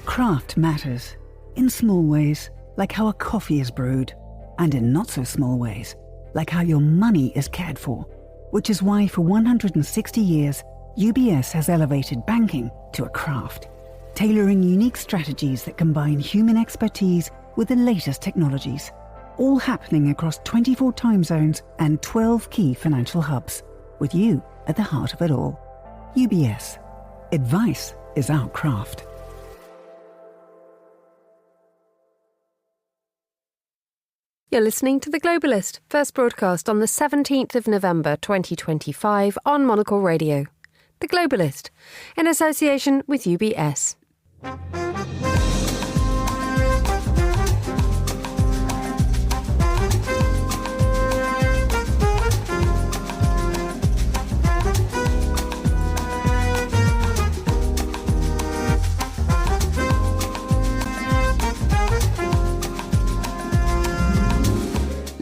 Craft matters. In small ways, like how a coffee is brewed. And in not so small ways, like how your money is cared for. Which is why for 160 years, UBS has elevated banking to a craft. Tailoring unique strategies that combine human expertise with the latest technologies. All happening across 24 time zones and 12 key financial hubs. With you at the heart of it all. UBS. Advice is our craft. You're listening to The Globalist, first broadcast on the 17th of November 2025 on Monocle Radio. The Globalist, in association with UBS.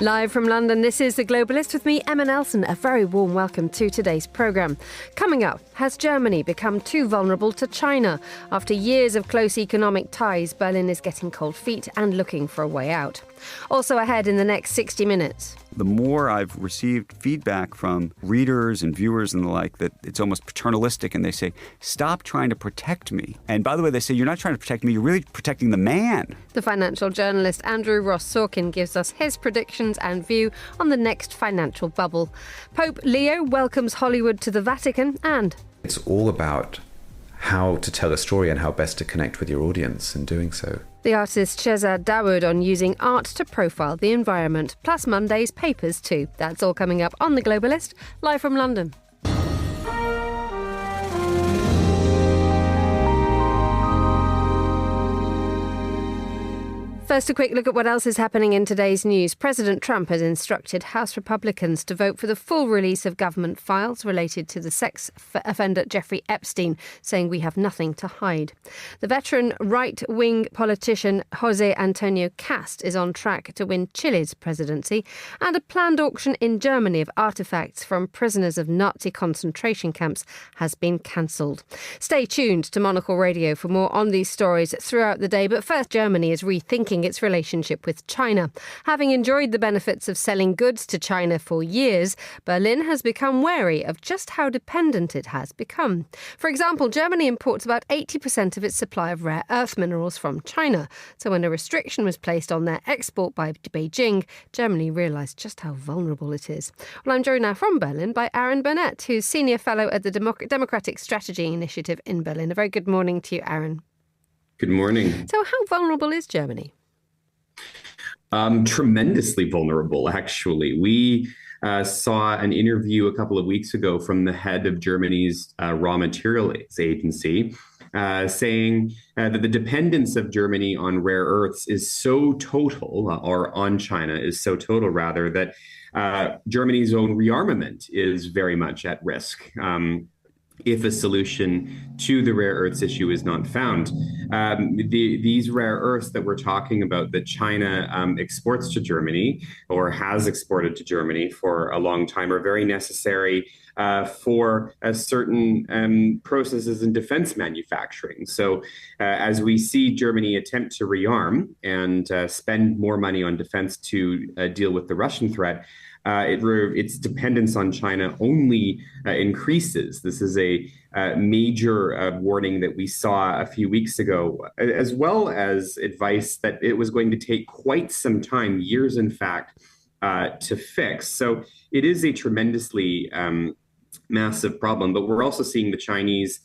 Live from London, this is The Globalist with me, Emma Nelson. A very warm welcome to today's programme. Coming up, has Germany become too vulnerable to China? After years of close economic ties, Berlin is getting cold feet and looking for a way out. Also ahead in the next 60 minutes. The more I've received feedback from readers and viewers and the like, that it's almost paternalistic, and they say, stop trying to protect me. And by the way, they say, you're not trying to protect me, you're really protecting the man. The financial journalist Andrew Ross Sorkin gives us his predictions and view on the next financial bubble. Pope Leo welcomes Hollywood to the Vatican, and it's all about how to tell a story and how best to connect with your audience in doing so. The artist Shezad Dawood on using art to profile the environment, plus Monday's papers too. That's all coming up on The Globalist, live from London. First, a quick look at what else is happening in today's news. President Trump has instructed House Republicans to vote for the full release of government files related to the sex offender Jeffrey Epstein, saying we have nothing to hide. The veteran right-wing politician Jose Antonio Cast is on track to win Chile's presidency, and a planned auction in Germany of artefacts from prisoners of Nazi concentration camps has been cancelled. Stay tuned to Monocle Radio for more on these stories throughout the day. But first, Germany is rethinking its relationship with China. Having enjoyed the benefits of selling goods to China for years, Berlin has become wary of just how dependent it has become. For example, Germany imports about 80% of its supply of rare earth minerals from China. So when a restriction was placed on their export by Beijing, Germany realised just how vulnerable it is. Well, I'm joined now from Berlin by Aaron Burnett, who's Senior Fellow at the Democratic Strategy Initiative in Berlin. A very good morning to you, Aaron. Good morning. So how vulnerable is Germany? Tremendously vulnerable, actually. We saw an interview a couple of weeks ago from the head of Germany's raw materials agency saying that the dependence of Germany on rare earths is so total, or on China is so total, rather, that Germany's own rearmament is very much at risk. If a solution to the rare earths issue is not found. These rare earths that we're talking about that China exports to Germany or has exported to Germany for a long time are very necessary for certain processes in defense manufacturing. So as we see Germany attempt to rearm and spend more money on defense to deal with the Russian threat, its dependence on China only increases. This is a major warning that we saw a few weeks ago, as well as advice that it was going to take quite some time, years in fact, to fix. So it is a tremendously massive problem, but we're also seeing the Chinese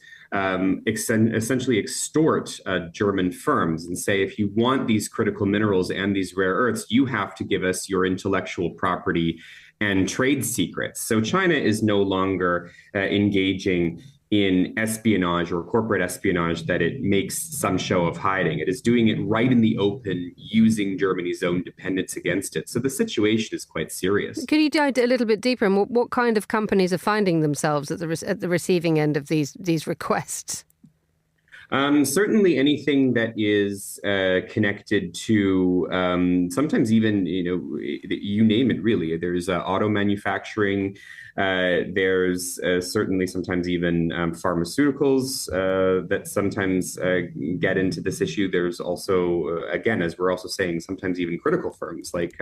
essentially extort German firms and say, if you want these critical minerals and these rare earths, you have to give us your intellectual property and trade secrets. So China is no longer engaging in espionage or corporate espionage that it makes some show of hiding. It is doing it right in the open, using Germany's own dependence against it. So the situation is quite serious. Could you dive a little bit deeper in what kind of companies are finding themselves at the receiving end of these requests? Certainly anything that is connected to sometimes even, you name it, really. There's auto manufacturing. There's certainly sometimes even pharmaceuticals that sometimes get into this issue. There's also, again, as we're also saying, sometimes even critical firms like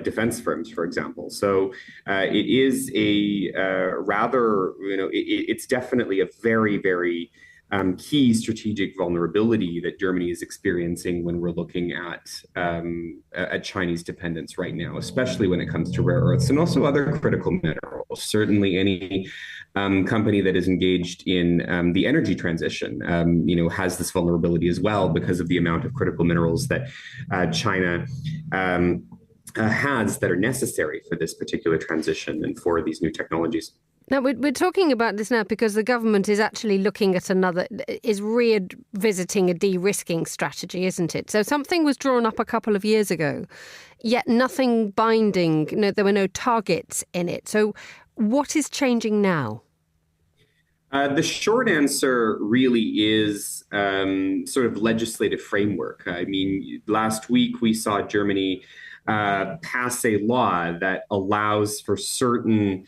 defense firms, for example. So it is a rather, it's definitely a very, very key strategic vulnerability that Germany is experiencing when we're looking at Chinese dependence right now, especially when it comes to rare earths and also other critical minerals. Certainly any company that is engaged in the energy transition, has this vulnerability as well because of the amount of critical minerals that China has that are necessary for this particular transition and for these new technologies. Now, we're talking about this now because the government is actually looking at is revisiting a de-risking strategy, isn't it? So something was drawn up a couple of years ago, yet nothing binding, there were no targets in it. So what is changing now? The short answer really is sort of legislative framework. I mean, last week we saw Germany pass a law that allows for certain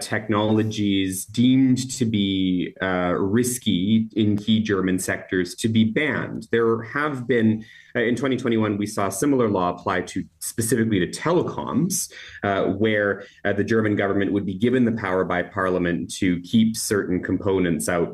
technologies deemed to be risky in key German sectors to be banned. There have been, in 2021, we saw a similar law apply to specifically to telecoms, where the German government would be given the power by parliament to keep certain components out,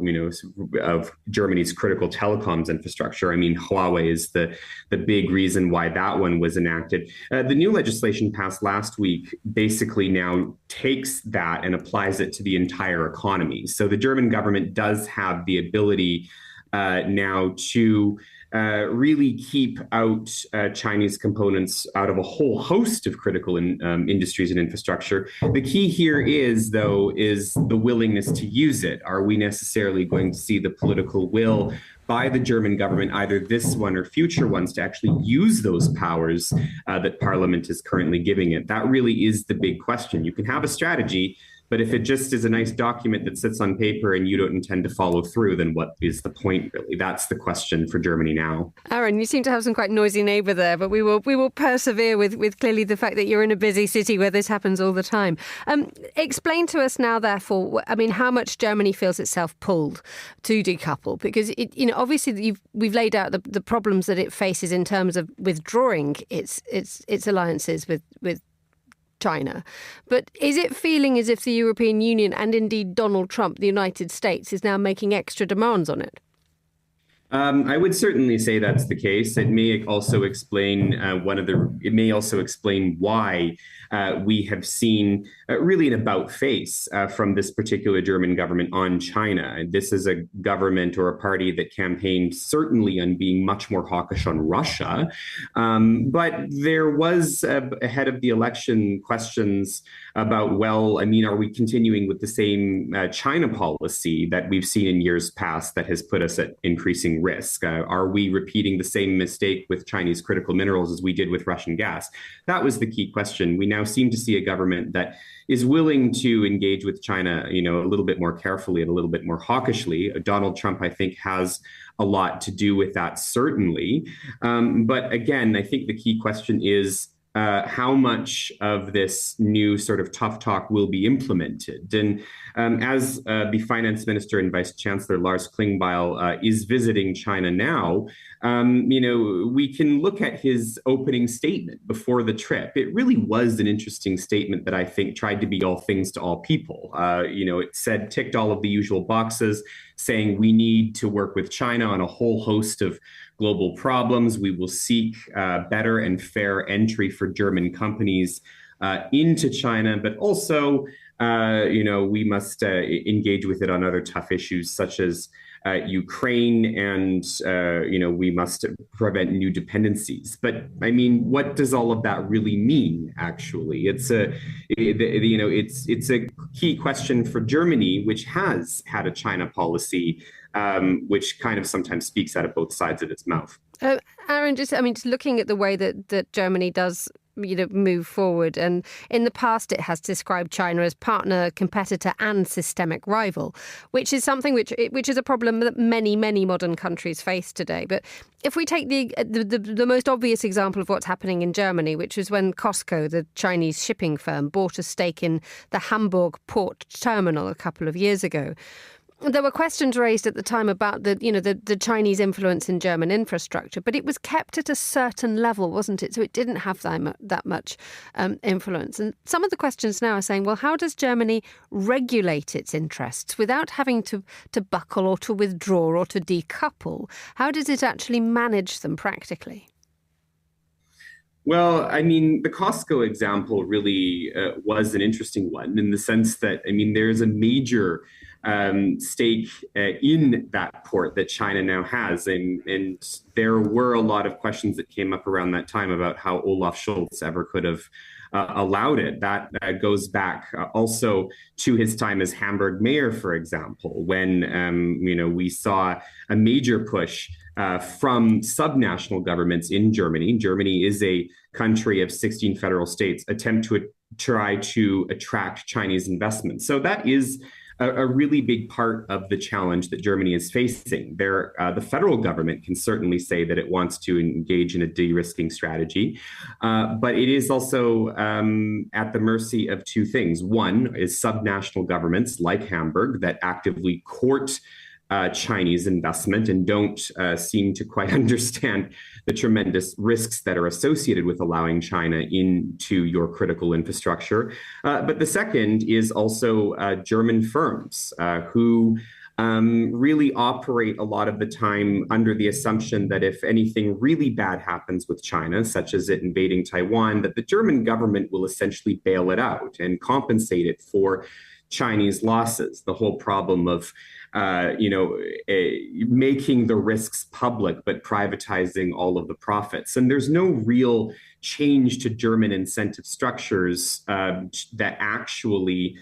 of Germany's critical telecoms infrastructure. I mean, Huawei is the big reason why that one was enacted. The new legislation passed last week basically now takes that and applies it to the entire economy. So the German government does have the ability now to really keep out Chinese components out of a whole host of critical industries and infrastructure. The key here is the willingness to use it. Are we necessarily going to see the political will by the German government, either this one or future ones, to actually use those powers that Parliament is currently giving it? That really is the big question. You can have a strategy, but if it just is a nice document that sits on paper and you don't intend to follow through, then what is the point, really? That's the question for Germany now. Aaron, you seem to have some quite noisy neighbour there, but we will persevere with clearly the fact that you're in a busy city where this happens all the time. Explain to us now, therefore, how much Germany feels itself pulled to decouple, because obviously we've laid out the problems that it faces in terms of withdrawing its alliances with China. But is it feeling as if the European Union and indeed Donald Trump, the United States, is now making extra demands on it? I would certainly say that's the case. It may also explain why we have seen really an about face from this particular German government on China. This is a government or a party that campaigned certainly on being much more hawkish on Russia. But there was ahead of the election questions about, are we continuing with the same China policy that we've seen in years past that has put us at increasing risk? Are we repeating the same mistake with Chinese critical minerals as we did with Russian gas? That was the key question. We now seem to see a government that is willing to engage with China, a little bit more carefully and a little bit more hawkishly. Donald Trump, I think, has a lot to do with that, certainly. But again, I think the key question is, how much of this new sort of tough talk will be implemented? And as the finance minister and vice chancellor Lars Klingbeil is visiting China now, we can look at his opening statement before the trip. It really was an interesting statement that I think tried to be all things to all people. It ticked all of the usual boxes, saying we need to work with China on a whole host of global problems. We will seek better and fair entry for German companies into China, but also, we must engage with it on other tough issues such as Ukraine, and we must prevent new dependencies. But what does all of that really mean? Actually, it's a key question for Germany, which has had a China policy, which kind of sometimes speaks out of both sides of its mouth. Aaron, just looking at the way that Germany does move forward. And in the past, it has described China as partner, competitor and systemic rival, which is something which is a problem that many modern countries face today. But if we take the most obvious example of what's happening in Germany, which was when COSCO, the Chinese shipping firm, bought a stake in the Hamburg port terminal a couple of years ago. There were questions raised at the time about the Chinese influence in German infrastructure, but it was kept at a certain level, wasn't it? So it didn't have that much influence. And some of the questions now are saying, well, how does Germany regulate its interests without having to buckle or to withdraw or to decouple? How does it actually manage them practically? Well, I mean, the Costco example really was an interesting one in the sense that, I mean, there's a major stake in that port that China now has. And there were a lot of questions that came up around that time about how Olaf Scholz ever could have allowed it. That goes back also to his time as Hamburg mayor, for example, when, we saw a major push from subnational governments in Germany. Germany is a country of 16 federal states, attempt to try to attract Chinese investment. So that is a really big part of the challenge that Germany is facing. The federal government can certainly say that it wants to engage in a de-risking strategy, but it is also at the mercy of two things. One is subnational governments like Hamburg that actively court Chinese investment and don't seem to quite understand the tremendous risks that are associated with allowing China into your critical infrastructure. But the second is also German firms who really operate a lot of the time under the assumption that if anything really bad happens with China, such as it invading Taiwan, that the German government will essentially bail it out and compensate it for Chinese losses. The whole problem of making the risks public, but privatizing all of the profits. And there's no real change to German incentive structures that actually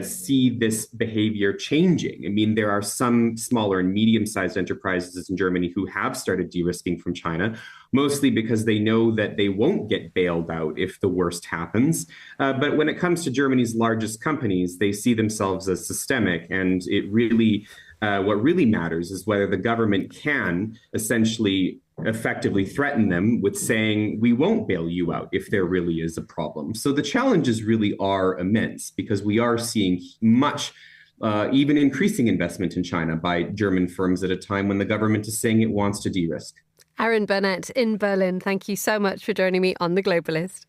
see this behavior changing. I mean, there are some smaller and medium-sized enterprises in Germany who have started de-risking from China, mostly because they know that they won't get bailed out if the worst happens. But when it comes to Germany's largest companies, they see themselves as systemic, and what really matters is whether the government can essentially effectively threaten them with saying, we won't bail you out if there really is a problem. So the challenges really are immense because we are seeing much, even increasing investment in China by German firms at a time when the government is saying it wants to de-risk. Aaron Burnett in Berlin, thank you so much for joining me on The Globalist.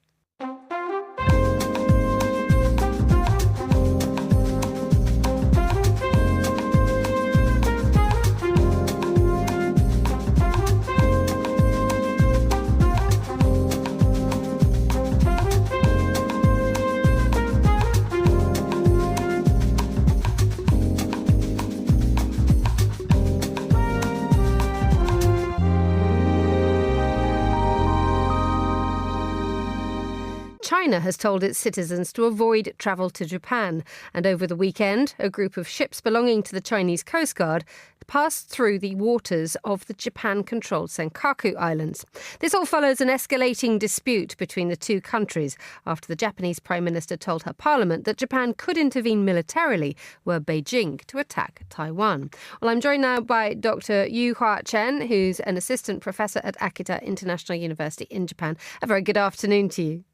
China has told its citizens to avoid travel to Japan. And over the weekend, a group of ships belonging to the Chinese Coast Guard passed through the waters of the Japan-controlled Senkaku Islands. This all follows an escalating dispute between the two countries after the Japanese Prime Minister told her parliament that Japan could intervene militarily were Beijing to attack Taiwan. Well, I'm joined now by Dr. Yu Hua Chen, who's an assistant professor at Akita International University in Japan. A very good afternoon to you.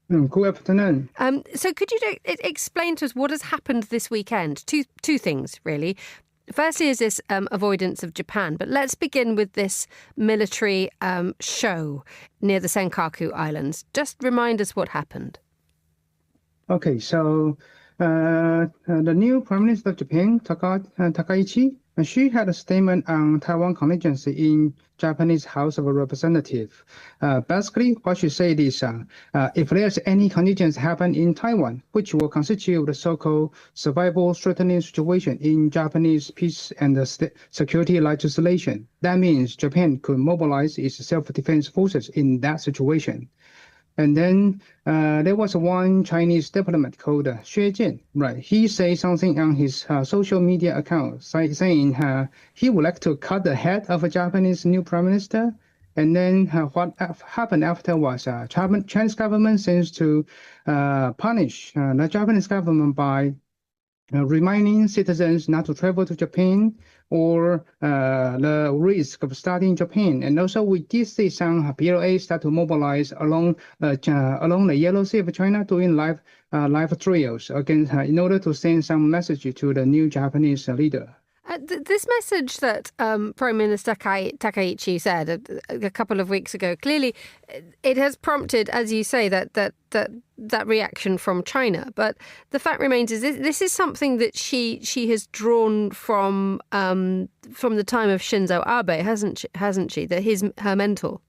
Good afternoon. So could you explain to us what has happened this weekend? Two things, really. Firstly is this avoidance of Japan, but let's begin with this military show near the Senkaku Islands. Just remind us what happened. Okay, so the new Prime Minister of Japan, Takaichi, she had a statement on Taiwan contingency in Japanese House of Representatives. Basically, what she said is, if there's any contingency happen in Taiwan, which will constitute the so-called survival-threatening situation in Japanese peace and security legislation, that means Japan could mobilize its self-defense forces in that situation. And then there was one Chinese diplomat called Xue Jian, right? He said something on his social media account saying he would like to cut the head of a Japanese new prime minister. And then what happened after was Chinese government seems to punish the Japanese government by reminding citizens not to travel to Japan or the risk of studying Japan. And also we did see some PLA start to mobilize along the Yellow Sea of China doing live drills against, in order to send some message to the new Japanese leader. This message that Prime Minister Takaichi said a couple of weeks ago, clearly it has prompted, as you say, that reaction from China. But the fact remains is this is something that she has drawn from the time of Shinzo Abe, hasn't she? That her mentor.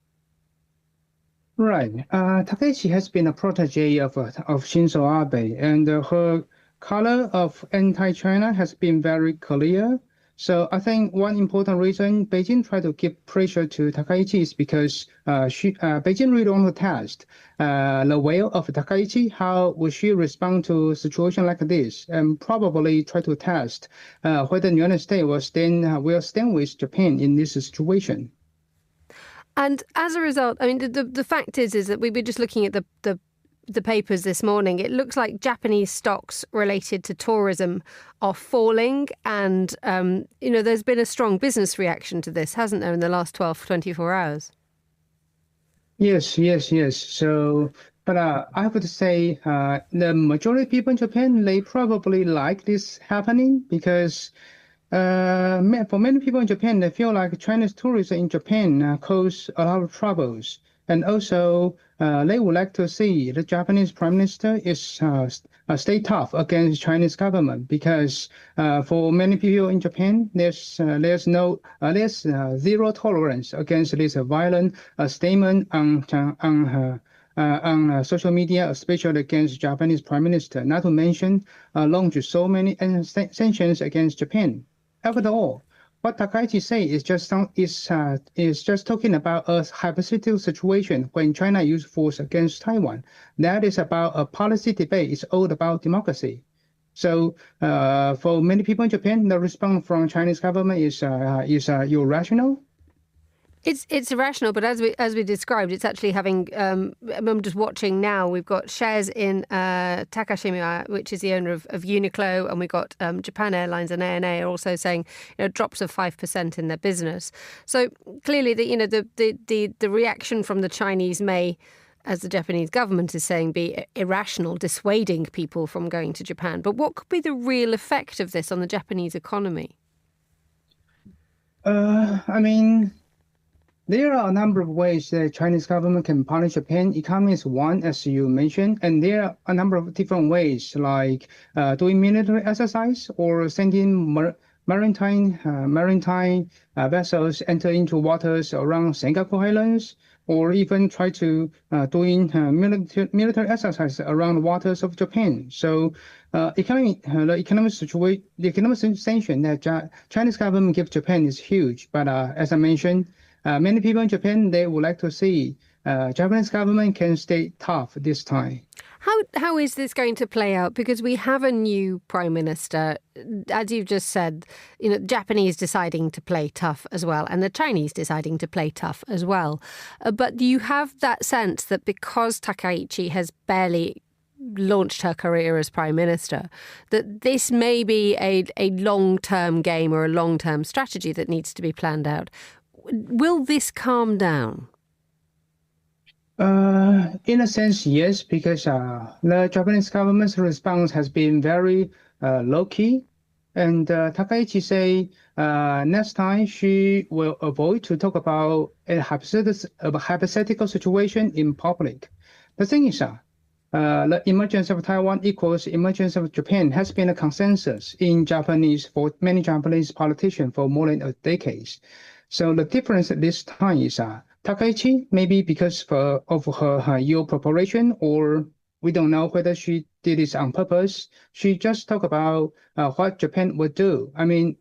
Right. Takaichi has been a protege of Shinzo Abe, and her color of anti-China has been very clear. So I think one important reason Beijing tried to give pressure to Takaichi is because Beijing really want to test the will of Takaichi. How will she respond to a situation like this, and probably try to test whether the United States will stand with Japan in this situation. And as a result, I mean, the fact is that we were just looking at the papers this morning. It looks like Japanese stocks related to tourism are falling, and there's been a strong business reaction to this, hasn't there, in the last 24 hours? Yes. So, but I would say the majority of people in Japan, they probably like this happening because for many people in Japan, they feel like Chinese tourism in Japan cause a lot of troubles. And also, they would like to see the Japanese Prime Minister stay tough against Chinese government because for many people in Japan, there's zero tolerance against this violent statement on social media, especially against Japanese Prime Minister. Not to mention launch so many sanctions against Japan. After all, what Takaichi say is just talking about a hypothetical situation when China used force against Taiwan. That is about a policy debate. It's all about democracy. So for many people in Japan, the response from Chinese government is irrational. It's irrational, but as we described, it's actually having. I'm just watching now. We've got shares in Takashimaya, which is the owner of Uniqlo, and we've got Japan Airlines and ANA are also saying drops of 5% in their business. So clearly, the reaction from the Chinese may, as the Japanese government is saying, be irrational, dissuading people from going to Japan. But what could be the real effect of this on the Japanese economy? There are a number of ways the Chinese government can punish Japan. Economy is one, as you mentioned, and there are a number of different ways, like doing military exercise or sending maritime vessels enter into waters around Senkaku Islands, or even try to doing military exercise around the waters of Japan. So the economic sanction that Chinese government gives Japan is huge. But as I mentioned, many people in Japan, they would like to see Japanese government can stay tough this time. How is this going to play out? Because we have a new prime minister, as you've just said, Japanese deciding to play tough as well, and the Chinese deciding to play tough as well. But you have that sense that because Takaichi has barely launched her career as prime minister, that this may be a long-term game or a long-term strategy that needs to be planned out. Will this calm down? In a sense, yes, because the Japanese government's response has been very low-key. And Takaichi say next time she will avoid to talk about a hypothetical situation in public. The thing is, the emergence of Taiwan equals emergence of Japan has been a consensus for many Japanese politicians for more than a decade. So the difference this time is Takaichi, maybe because of her ill preparation, or we don't know whether she did this on purpose. She just talked about what Japan would do. I mean,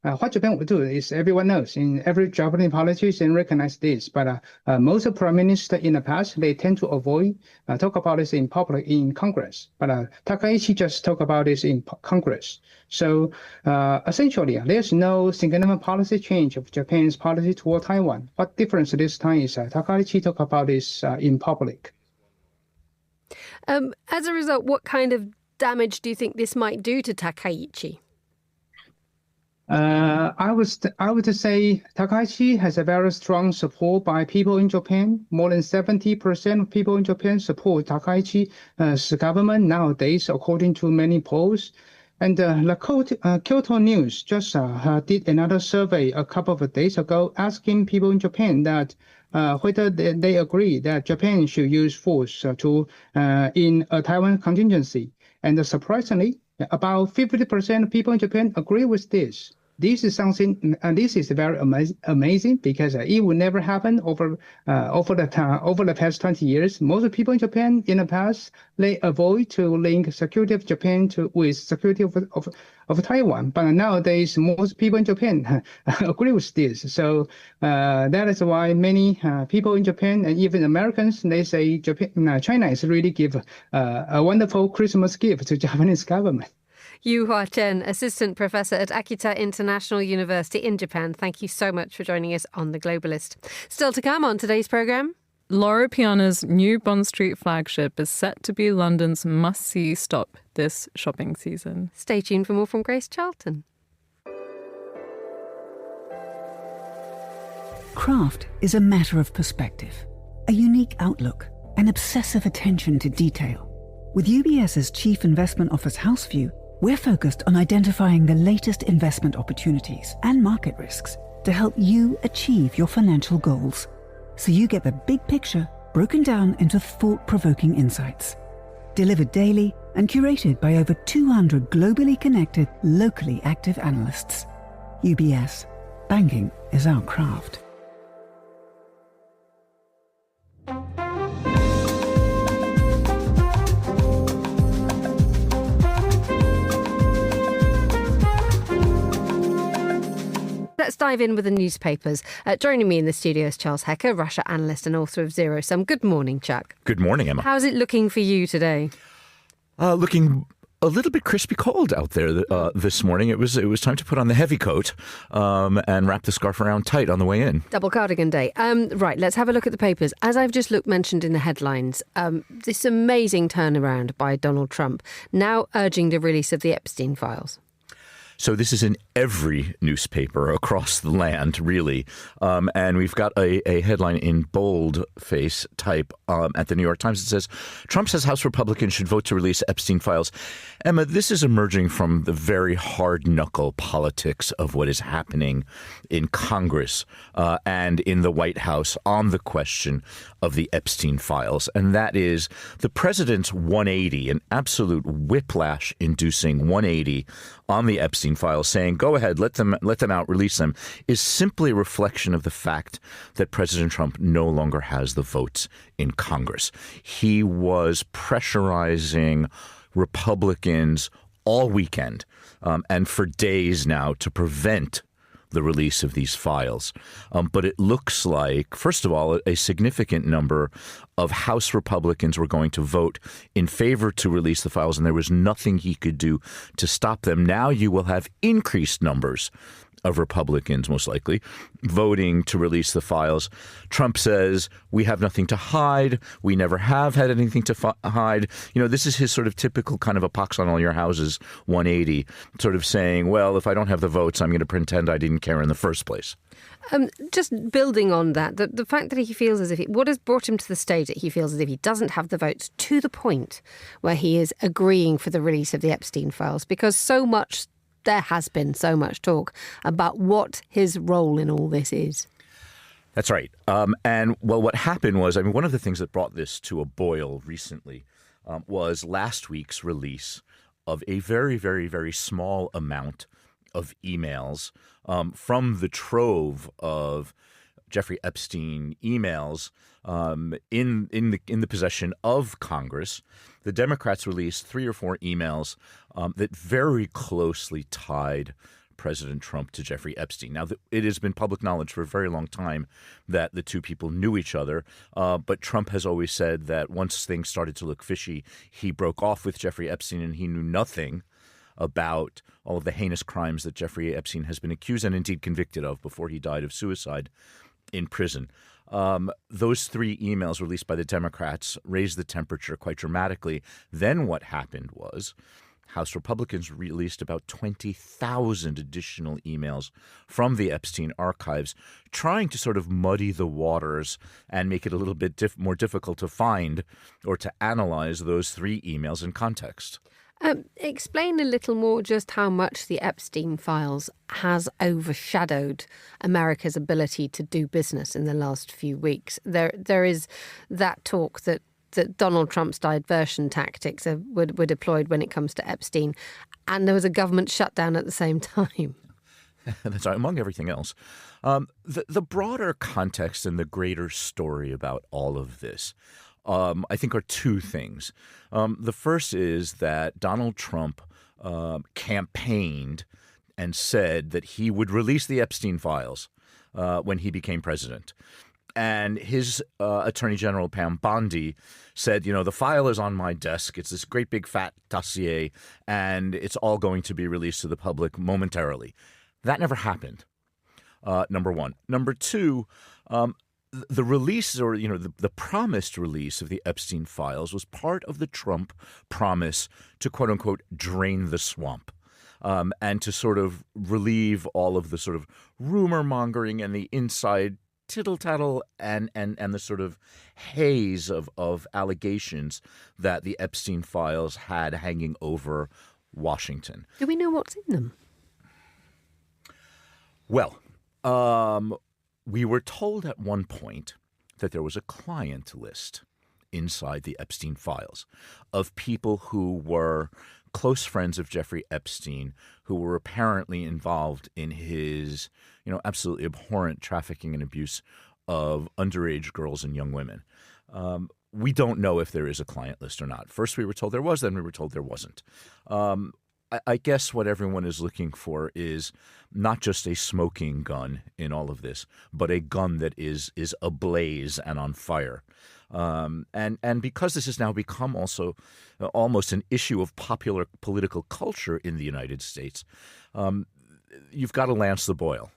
what Japan would do is everyone knows in every Japanese politician recognize this, but most prime ministers in the past, they tend to avoid talk about this in public in Congress. But Takaichi just talk about this in Congress. So essentially, there's no significant policy change of Japan's policy toward Taiwan. What difference this time is Takaichi talk about this in public. As a result, what kind of damage do you think this might do to Takaichi? I would say Takaichi has a very strong support by people in Japan. More than 70% of people in Japan support Takaichi's government nowadays, according to many polls. And the Kyoto News just did another survey a couple of days ago, asking people in Japan that whether they agree that Japan should use force in a Taiwan contingency. And surprisingly, about 50% of people in Japan agree with this. This is something, and this is very amazing because it would never happen over the past 20 years. Most people in Japan in the past, they avoid to link security of Japan with security of Taiwan. But nowadays, most people in Japan agree with this. So that is why many people in Japan and even Americans, they say China is really give a wonderful Christmas gift to Japanese government. Yu-Hua Chen, Assistant Professor at Akita International University in Japan. Thank you so much for joining us on The Globalist. Still to come on today's programme. Loro Piana's new Bond Street flagship is set to be London's must-see stop this shopping season. Stay tuned for more from Grace Charlton. Craft is a matter of perspective, a unique outlook, an obsessive attention to detail. With UBS's Chief Investment Office Houseview, we're focused on identifying the latest investment opportunities and market risks to help you achieve your financial goals, so you get the big picture broken down into thought-provoking insights. Delivered daily and curated by over 200 globally connected, locally active analysts. UBS. Banking is our craft. Let's dive in with the newspapers. Joining me in the studio is Charles Hecker, Russia analyst and author of Zero Sum. Good morning, Chuck. Good morning, Emma. How's it looking for you today? Looking a little bit crispy cold out there this morning. It was time to put on the heavy coat and wrap the scarf around tight on the way in. Double cardigan day. Right, let's have a look at the papers. As I've just mentioned in the headlines, this amazing turnaround by Donald Trump, now urging the release of the Epstein files. So this is in every newspaper across the land, really. And we've got a headline in bold-face type at the New York Times. It says, Trump says House Republicans should vote to release Epstein files. Emma, this is emerging from the very hard-knuckle politics of what is happening in Congress and in the White House on the question of the Epstein files. And that is the president's 180, an absolute whiplash-inducing 180 on the Epstein files, saying, go ahead, let them out, release them, is simply a reflection of the fact that President Trump no longer has the votes in Congress. He was pressurizing Republicans all weekend and for days now to prevent the release of these files. But it looks like, first of all, a significant number of House Republicans were going to vote in favor to release the files, and there was nothing he could do to stop them. Now you will have increased numbers of Republicans, most likely, voting to release the files. Trump says, we have nothing to hide. We never have had anything to hide. You know, this is his sort of typical kind of a pox on all your houses 180, sort of saying, well, if I don't have the votes, I'm going to pretend I didn't care in the first place. Just building on that, the fact that he feels as if what has brought him to the stage that he feels as if he doesn't have the votes to the point where he is agreeing for the release of the Epstein files, because there has been so much talk about what his role in all this is. That's right. And, well, what happened was, one of the things that brought this to a boil recently was last week's release of a very, very, very small amount of emails from the trove of Jeffrey Epstein emails in the possession of Congress. The Democrats released 3 or 4 emails that very closely tied President Trump to Jeffrey Epstein. Now, it has been public knowledge for a very long time that the two people knew each other, but Trump has always said that once things started to look fishy, he broke off with Jeffrey Epstein and he knew nothing about all of the heinous crimes that Jeffrey Epstein has been accused and indeed convicted of before he died of suicide in prison. Those 3 emails released by the Democrats raised the temperature quite dramatically. Then what happened was House Republicans released about 20,000 additional emails from the Epstein archives, trying to sort of muddy the waters and make it a little bit more difficult to find or to analyze those 3 emails in context. Explain a little more just how much the Epstein files has overshadowed America's ability to do business in the last few weeks. There is that talk that Donald Trump's diversion tactics were deployed when it comes to Epstein, and there was a government shutdown at the same time. That's right, among everything else. The broader context and the greater story about all of this, I think, are 2 things. The first is that Donald Trump campaigned and said that he would release the Epstein files when he became president. And his Attorney General, Pam Bondi, said, the file is on my desk. It's this great big fat dossier, and it's all going to be released to the public momentarily. That never happened, number one. Number two, the release, or the promised release of the Epstein files was part of the Trump promise to, quote unquote, drain the swamp, and to sort of relieve all of the sort of rumor mongering and the inside tittle-tattle and the sort of haze of allegations that the Epstein files had hanging over Washington. Do we know what's in them? Well, we were told at one point that there was a client list inside the Epstein files of people who were close friends of Jeffrey Epstein, who were apparently involved in his, absolutely abhorrent trafficking and abuse of underage girls and young women. We don't know if there is a client list or not. First we were told there was, then we were told there wasn't. I guess what everyone is looking for is not just a smoking gun in all of this, but a gun that is ablaze and on fire. And because this has now become also almost an issue of popular political culture in the United States, you've got to lance the boil.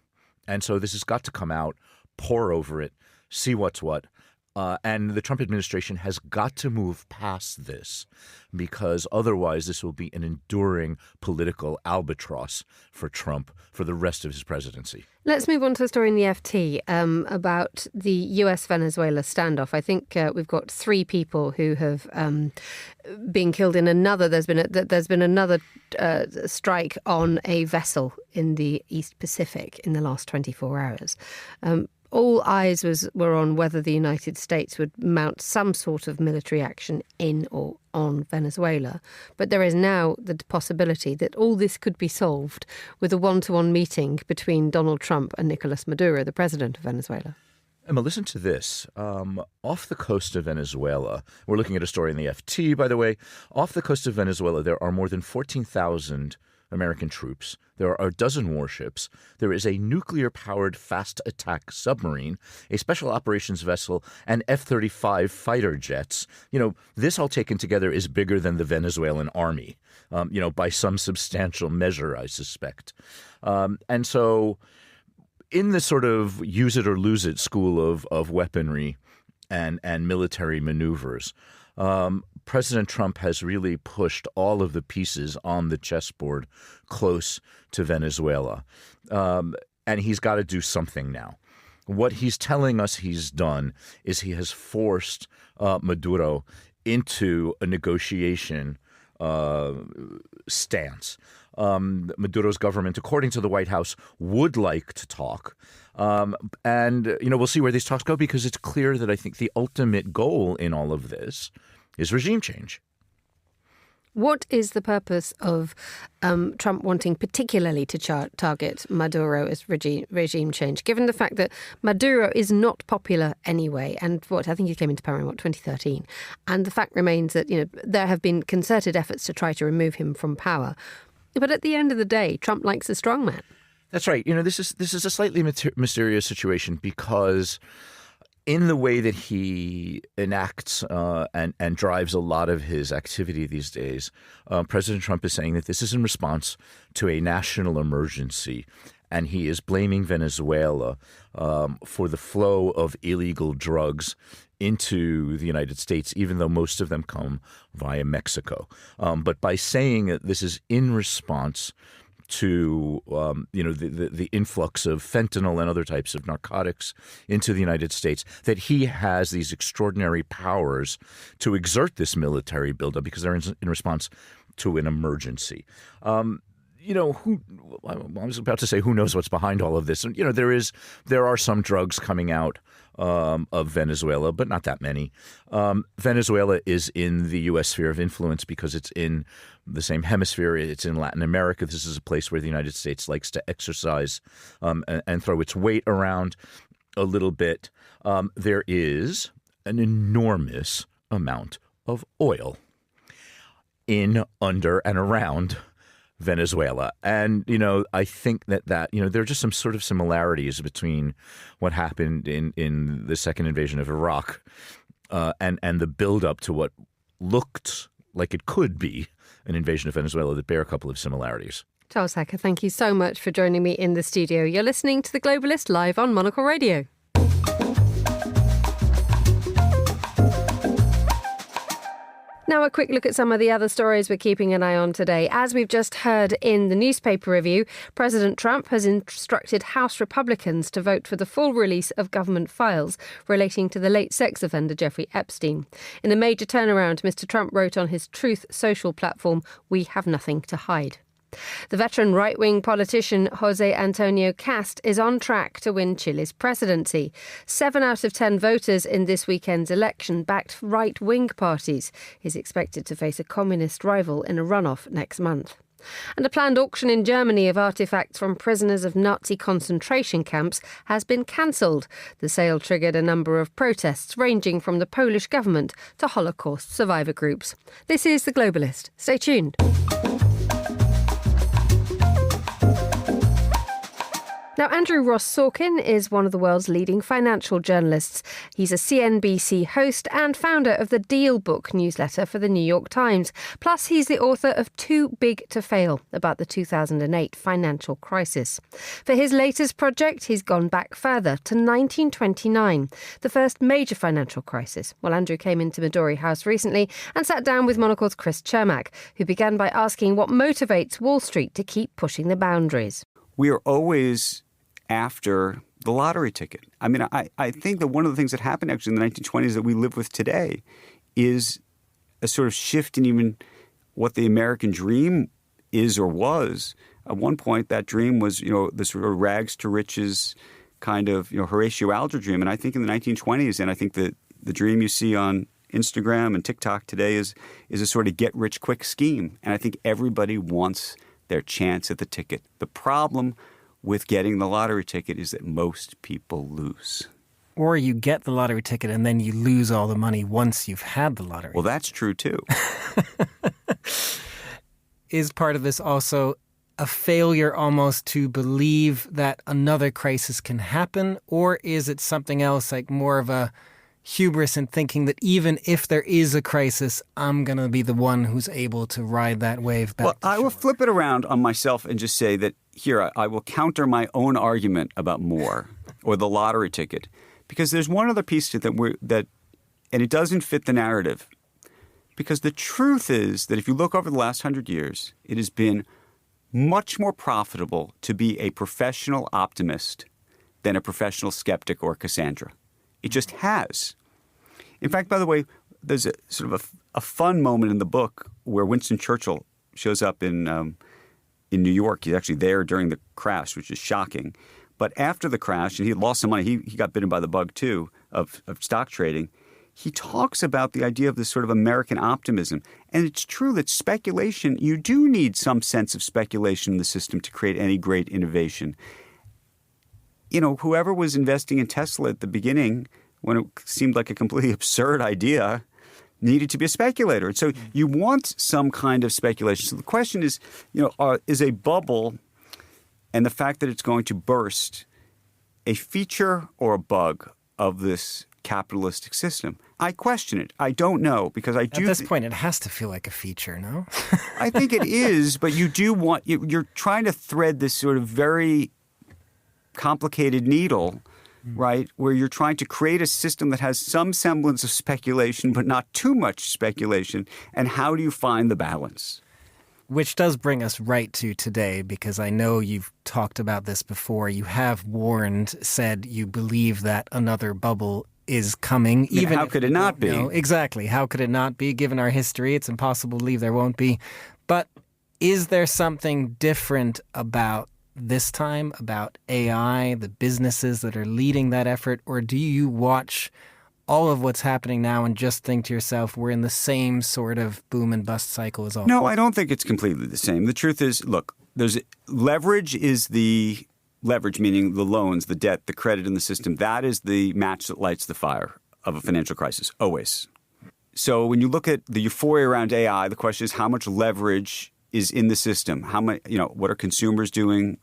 And so this has got to come out, pour over it, see what's what. And the Trump administration has got to move past this, because otherwise this will be an enduring political albatross for Trump for the rest of his presidency. Let's move on to a story in the FT about the US-Venezuela standoff. I think we've got 3 people who have been killed in another. There's been another strike on a vessel in the East Pacific in the last 24 hours. All eyes were on whether the United States would mount some sort of military action in or on Venezuela. But there is now the possibility that all this could be solved with a one-to-one meeting between Donald Trump and Nicolas Maduro, the president of Venezuela. Emma, listen to this. Off the coast of Venezuela, we're looking at a story in the FT, by the way. Off the coast of Venezuela, there are more than 14,000 American troops. There are a dozen warships. There is a nuclear-powered fast attack submarine, a special operations vessel, and F-35 fighter jets. This all taken together is bigger than the Venezuelan army, by some substantial measure, I suspect. And so in the sort of use it or lose it school of weaponry and military maneuvers, President Trump has really pushed all of the pieces on the chessboard close to Venezuela. And he's got to do something now. What he's telling us he's done is he has forced Maduro into a negotiation stance. Maduro's government, according to the White House, would like to talk. And we'll see where these talks go, because it's clear that I think the ultimate goal in all of this is regime change. What is the purpose of Trump wanting particularly to target Maduro as regime change, given the fact that Maduro is not popular anyway, and I think he came into power in 2013, and the fact remains that there have been concerted efforts to try to remove him from power. But at the end of the day, Trump likes a strong man. That's right. This is a slightly mysterious situation because in the way that he enacts and drives a lot of his activity these days, President Trump is saying that this is in response to a national emergency, and he is blaming Venezuela for the flow of illegal drugs into the United States, even though most of them come via Mexico. But by saying that this is in response to the influx of fentanyl and other types of narcotics into the United States, that he has these extraordinary powers to exert this military buildup because they're in response to an emergency. I was about to say, who knows what's behind all of this? And, there are some drugs coming out of Venezuela, but not that many. Venezuela is in the U.S. sphere of influence because it's in the same hemisphere. It's in Latin America. This is a place where the United States likes to exercise and throw its weight around a little bit. There is an enormous amount of oil in, under, and around Venezuela. And, I think that there are just some sort of similarities between what happened in the second invasion of Iraq and the buildup to what looked like it could be an invasion of Venezuela that bear a couple of similarities. Charles Hacker, thank you so much for joining me in the studio. You're listening to The Globalist live on Monocle Radio. Now a quick look at some of the other stories we're keeping an eye on today. As we've just heard in the newspaper review, President Trump has instructed House Republicans to vote for the full release of government files relating to the late sex offender Jeffrey Epstein. In a major turnaround, Mr. Trump wrote on his Truth Social platform, "We have nothing to hide." The veteran right-wing politician Jose Antonio Cast is on track to win Chile's presidency. 7 out of 10 voters in this weekend's election backed right-wing parties. He's expected to face a communist rival in a runoff next month. And a planned auction in Germany of artefacts from prisoners of Nazi concentration camps has been cancelled. The sale triggered a number of protests ranging from the Polish government to Holocaust survivor groups. This is The Globalist. Stay tuned. Now, Andrew Ross Sorkin is one of the world's leading financial journalists. He's a CNBC host and founder of the Deal Book newsletter for the New York Times. Plus, he's the author of Too Big to Fail about the 2008 financial crisis. For his latest project, he's gone back further to 1929, the first major financial crisis. Well, Andrew came into Midori House recently and sat down with Monocle's Chris Chermak, who began by asking what motivates Wall Street to keep pushing the boundaries. We are always after the lottery ticket. I mean, I think that one of the things that happened actually in the 1920s that we live with today is a sort of shift in even what the American dream is or was. At one point, that dream was, the sort of rags to riches kind of, Horatio Alger dream. And I think in the 1920s, and I think that the dream you see on Instagram and TikTok today is a sort of get-rich-quick scheme. And I think everybody wants their chance at the ticket. The problem with getting the lottery ticket is that most people lose. Or you get the lottery ticket and then you lose all the money once you've had the lottery. Well, that's true, too. Is part of this also a failure almost to believe that another crisis can happen? Or is it something else, like more of a hubris in thinking that even if there is a crisis, I'm going to be the one who's able to ride that wave back? Well, I will flip it around on myself and just say that here, I will counter my own argument about Moore or the lottery ticket, because there's one other piece to that, and it doesn't fit the narrative. Because the truth is that if you look over the last 100 years, it has been much more profitable to be a professional optimist than a professional skeptic or Cassandra. It just has. In fact, by the way, there's a sort of a fun moment in the book where Winston Churchill shows up in New York. He's actually there during the crash, which is shocking. But after the crash, and he had lost some money, he got bitten by the bug too of stock trading. He talks about the idea of this sort of American optimism. And it's true that speculation, you do need some sense of speculation in the system to create any great innovation. Whoever was investing in Tesla at the beginning, when it seemed like a completely absurd idea, needed to be a speculator. And so you want some kind of speculation. So the question is, is a bubble and the fact that it's going to burst a feature or a bug of this capitalistic system? I question it. I don't know, because I do. At this point, it has to feel like a feature, no? I think it is, but you do want, you're trying to thread this sort of very complicated needle, right, where you're trying to create a system that has some semblance of speculation, but not too much speculation. And how do you find the balance? Which does bring us right to today, because I know you've talked about this before. You have said you believe that another bubble is coming. Even how could it not be? Exactly. How could it not be? Given our history, it's impossible to believe there won't be. But is there something different about this time, about AI, the businesses that are leading that effort? Or do you watch all of what's happening now and just think to yourself, we're in the same sort of boom and bust cycle as all? No, I don't think it's completely the same. The truth is, look, there's leverage is the leverage, meaning the loans, the debt, the credit in the system. That is the match that lights the fire of a financial crisis, always. So when you look at the euphoria around AI, the question is how much leverage is in the system? How much, what are consumers doing?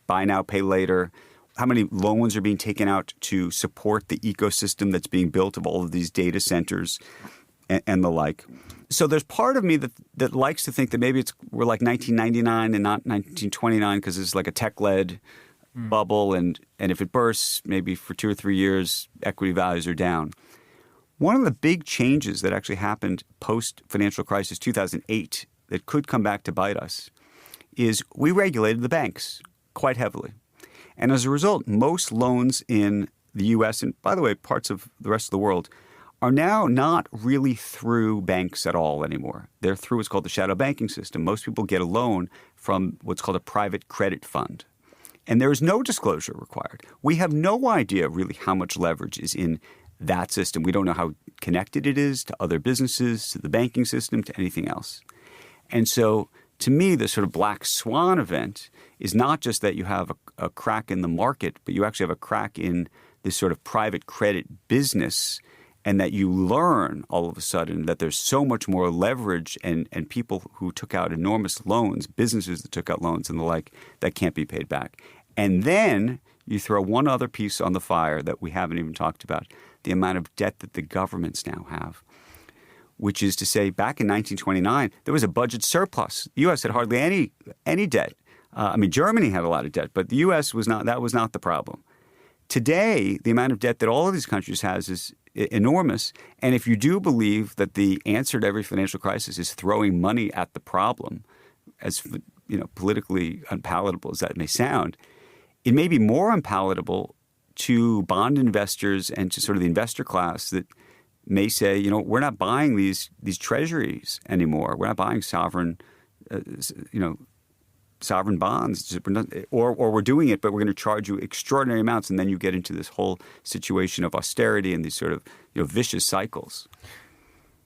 Buy now, pay later. How many loans are being taken out to support the ecosystem that's being built of all of these data centers and the like? So there's part of me that likes to think that maybe we're like 1999 and not 1929 because it's like a tech-led bubble, and if it bursts, maybe for 2 or 3 years, equity values are down. One of the big changes that actually happened post-financial crisis 2008 that could come back to bite us is we regulated the banks quite heavily. And as a result, most loans in the U.S. and, by the way, parts of the rest of the world are now not really through banks at all anymore. They're through what's called the shadow banking system. Most people get a loan from what's called a private credit fund. And there is no disclosure required. We have no idea really how much leverage is in that system. We don't know how connected it is to other businesses, to the banking system, to anything else. And so, to me, the sort of black swan event is not just that you have a crack in the market, but you actually have a crack in this sort of private credit business, and that you learn all of a sudden that there's so much more leverage and people who took out enormous loans, businesses that took out loans and the like, that can't be paid back. And then you throw one other piece on the fire that we haven't even talked about, the amount of debt that the governments now have. Which is to say, back in 1929, there was a budget surplus. The U.S. had hardly any debt. Germany had a lot of debt, but the U.S. was not the problem. Today, the amount of debt that all of these countries has is enormous. And if you do believe that the answer to every financial crisis is throwing money at the problem, as politically unpalatable as that may sound, it may be more unpalatable to bond investors and to sort of the investor class that may say, we're not buying these treasuries anymore. We're not buying sovereign bonds, or we're doing it, but we're going to charge you extraordinary amounts, and then you get into this whole situation of austerity and these sort of vicious cycles.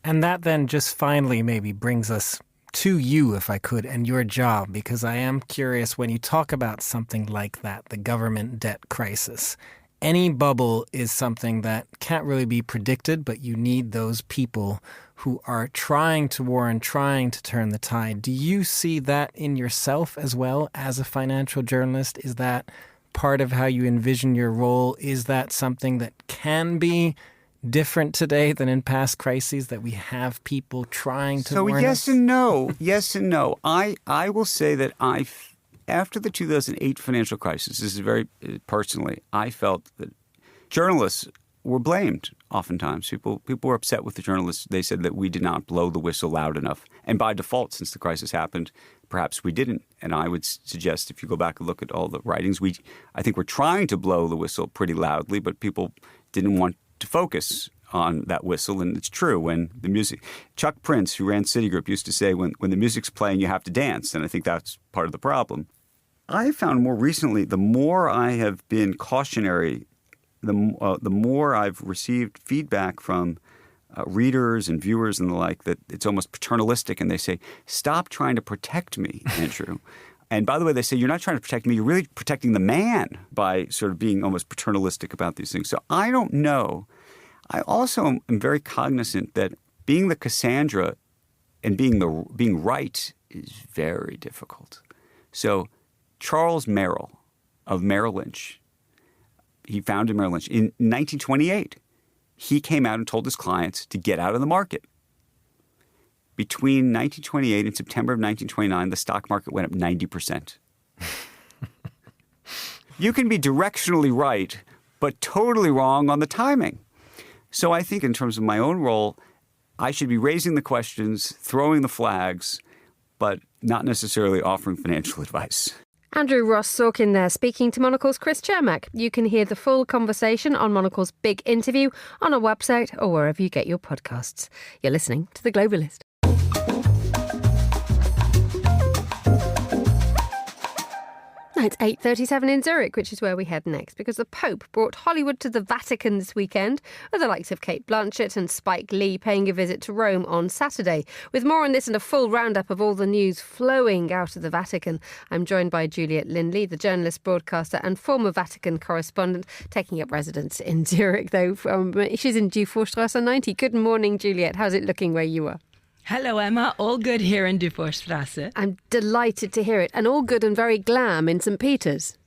And that then just finally maybe brings us to you, if I could, and your job, because I am curious when you talk about something like that, the government debt crisis. Any bubble is something that can't really be predicted, but you need those people who are trying to warn, trying to turn the tide. Do you see that in yourself as well as a financial journalist? Is that part of how you envision your role? Is that something that can be different today than in past crises, that we have people trying to warn us? Yes and no. Yes and no. I will say that after the 2008 financial crisis, this is very personally, I felt that journalists were blamed oftentimes. People were upset with the journalists. They said that we did not blow the whistle loud enough. And by default, since the crisis happened, perhaps we didn't. And I would suggest if you go back and look at all the writings, I think we're trying to blow the whistle pretty loudly, but people didn't want to focus on that whistle. And it's true when the music – Chuck Prince, who ran Citigroup, used to say when the music's playing, you have to dance. And I think that's part of the problem. I found more recently, the more I have been cautionary, the more I've received feedback from readers and viewers and the like, that it's almost paternalistic. And they say, stop trying to protect me, Andrew. And by the way, they say, you're not trying to protect me. You're really protecting the man by sort of being almost paternalistic about these things. So I don't know. I also am very cognizant that being the Cassandra and being right is very difficult. So Charles Merrill of Merrill Lynch, he founded Merrill Lynch in 1928. He came out and told his clients to get out of the market. Between 1928 and September of 1929, the stock market went up 90%. You can be directionally right, but totally wrong on the timing. So I think in terms of my own role, I should be raising the questions, throwing the flags, but not necessarily offering financial advice. Andrew Ross Sorkin there, speaking to Monocle's Chris Chermak. You can hear the full conversation on Monocle's big interview on our website or wherever you get your podcasts. You're listening to The Globalist. It's 8:37 in Zurich, which is where we head next, because the Pope brought Hollywood to the Vatican this weekend, with the likes of Kate Blanchett and Spike Lee paying a visit to Rome on Saturday. With more on this and a full roundup of all the news flowing out of the Vatican, I'm joined by Juliet Lindley, the journalist, broadcaster and former Vatican correspondent, taking up residence in Zurich, though she's in Dufourstrasse 90. Good morning, Juliet. How's it looking where you are? Hello, Emma. All good here in Dufourstrasse. I'm delighted to hear it. And all good and very glam in St. Peter's.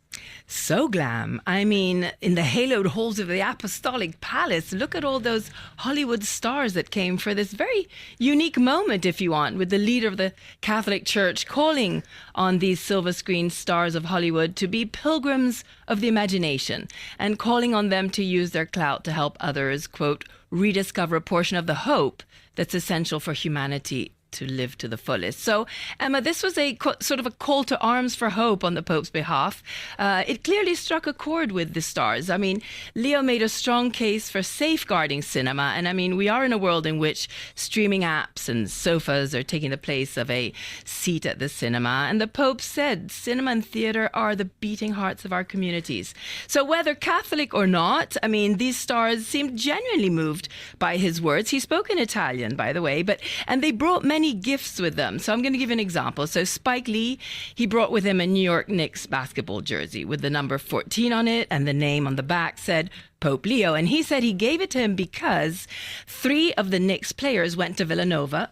So glam. I mean, in the haloed halls of the Apostolic Palace, look at all those Hollywood stars that came for this very unique moment, if you want, with the leader of the Catholic Church calling on these silver screen stars of Hollywood to be pilgrims of the imagination and calling on them to use their clout to help others, quote, rediscover a portion of the hope that's essential for humanity to live to the fullest. So, Emma, this was a sort of a call to arms for hope on the Pope's behalf. It clearly struck a chord with the stars. I mean, Leo made a strong case for safeguarding cinema. And I mean, we are in a world in which streaming apps and sofas are taking the place of a seat at the cinema. And the Pope said cinema and theatre are the beating hearts of our communities. So whether Catholic or not, I mean, these stars seemed genuinely moved by his words. He spoke in Italian, by the way, and they brought many gifts with them. So I'm going to give an example. So Spike Lee, he brought with him a New York Knicks basketball jersey with the number 14 on it, and the name on the back said Pope Leo. And he said he gave it to him because 3 of the Knicks players went to Villanova,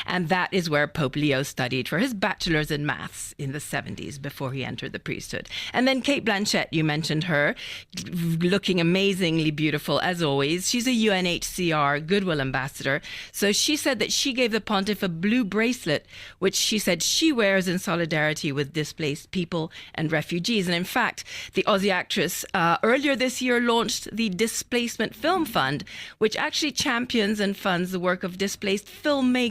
and that is where Pope Leo studied for his bachelor's in maths in the 70s before he entered the priesthood. And then Kate Blanchett, you mentioned her, looking amazingly beautiful as always. She's a UNHCR Goodwill ambassador. So she said that she gave the pontiff a blue bracelet, which she said she wears in solidarity with displaced people and refugees. And in fact, the Aussie actress earlier this year launched the Displacement Film Fund, which actually champions and funds the work of displaced filmmakers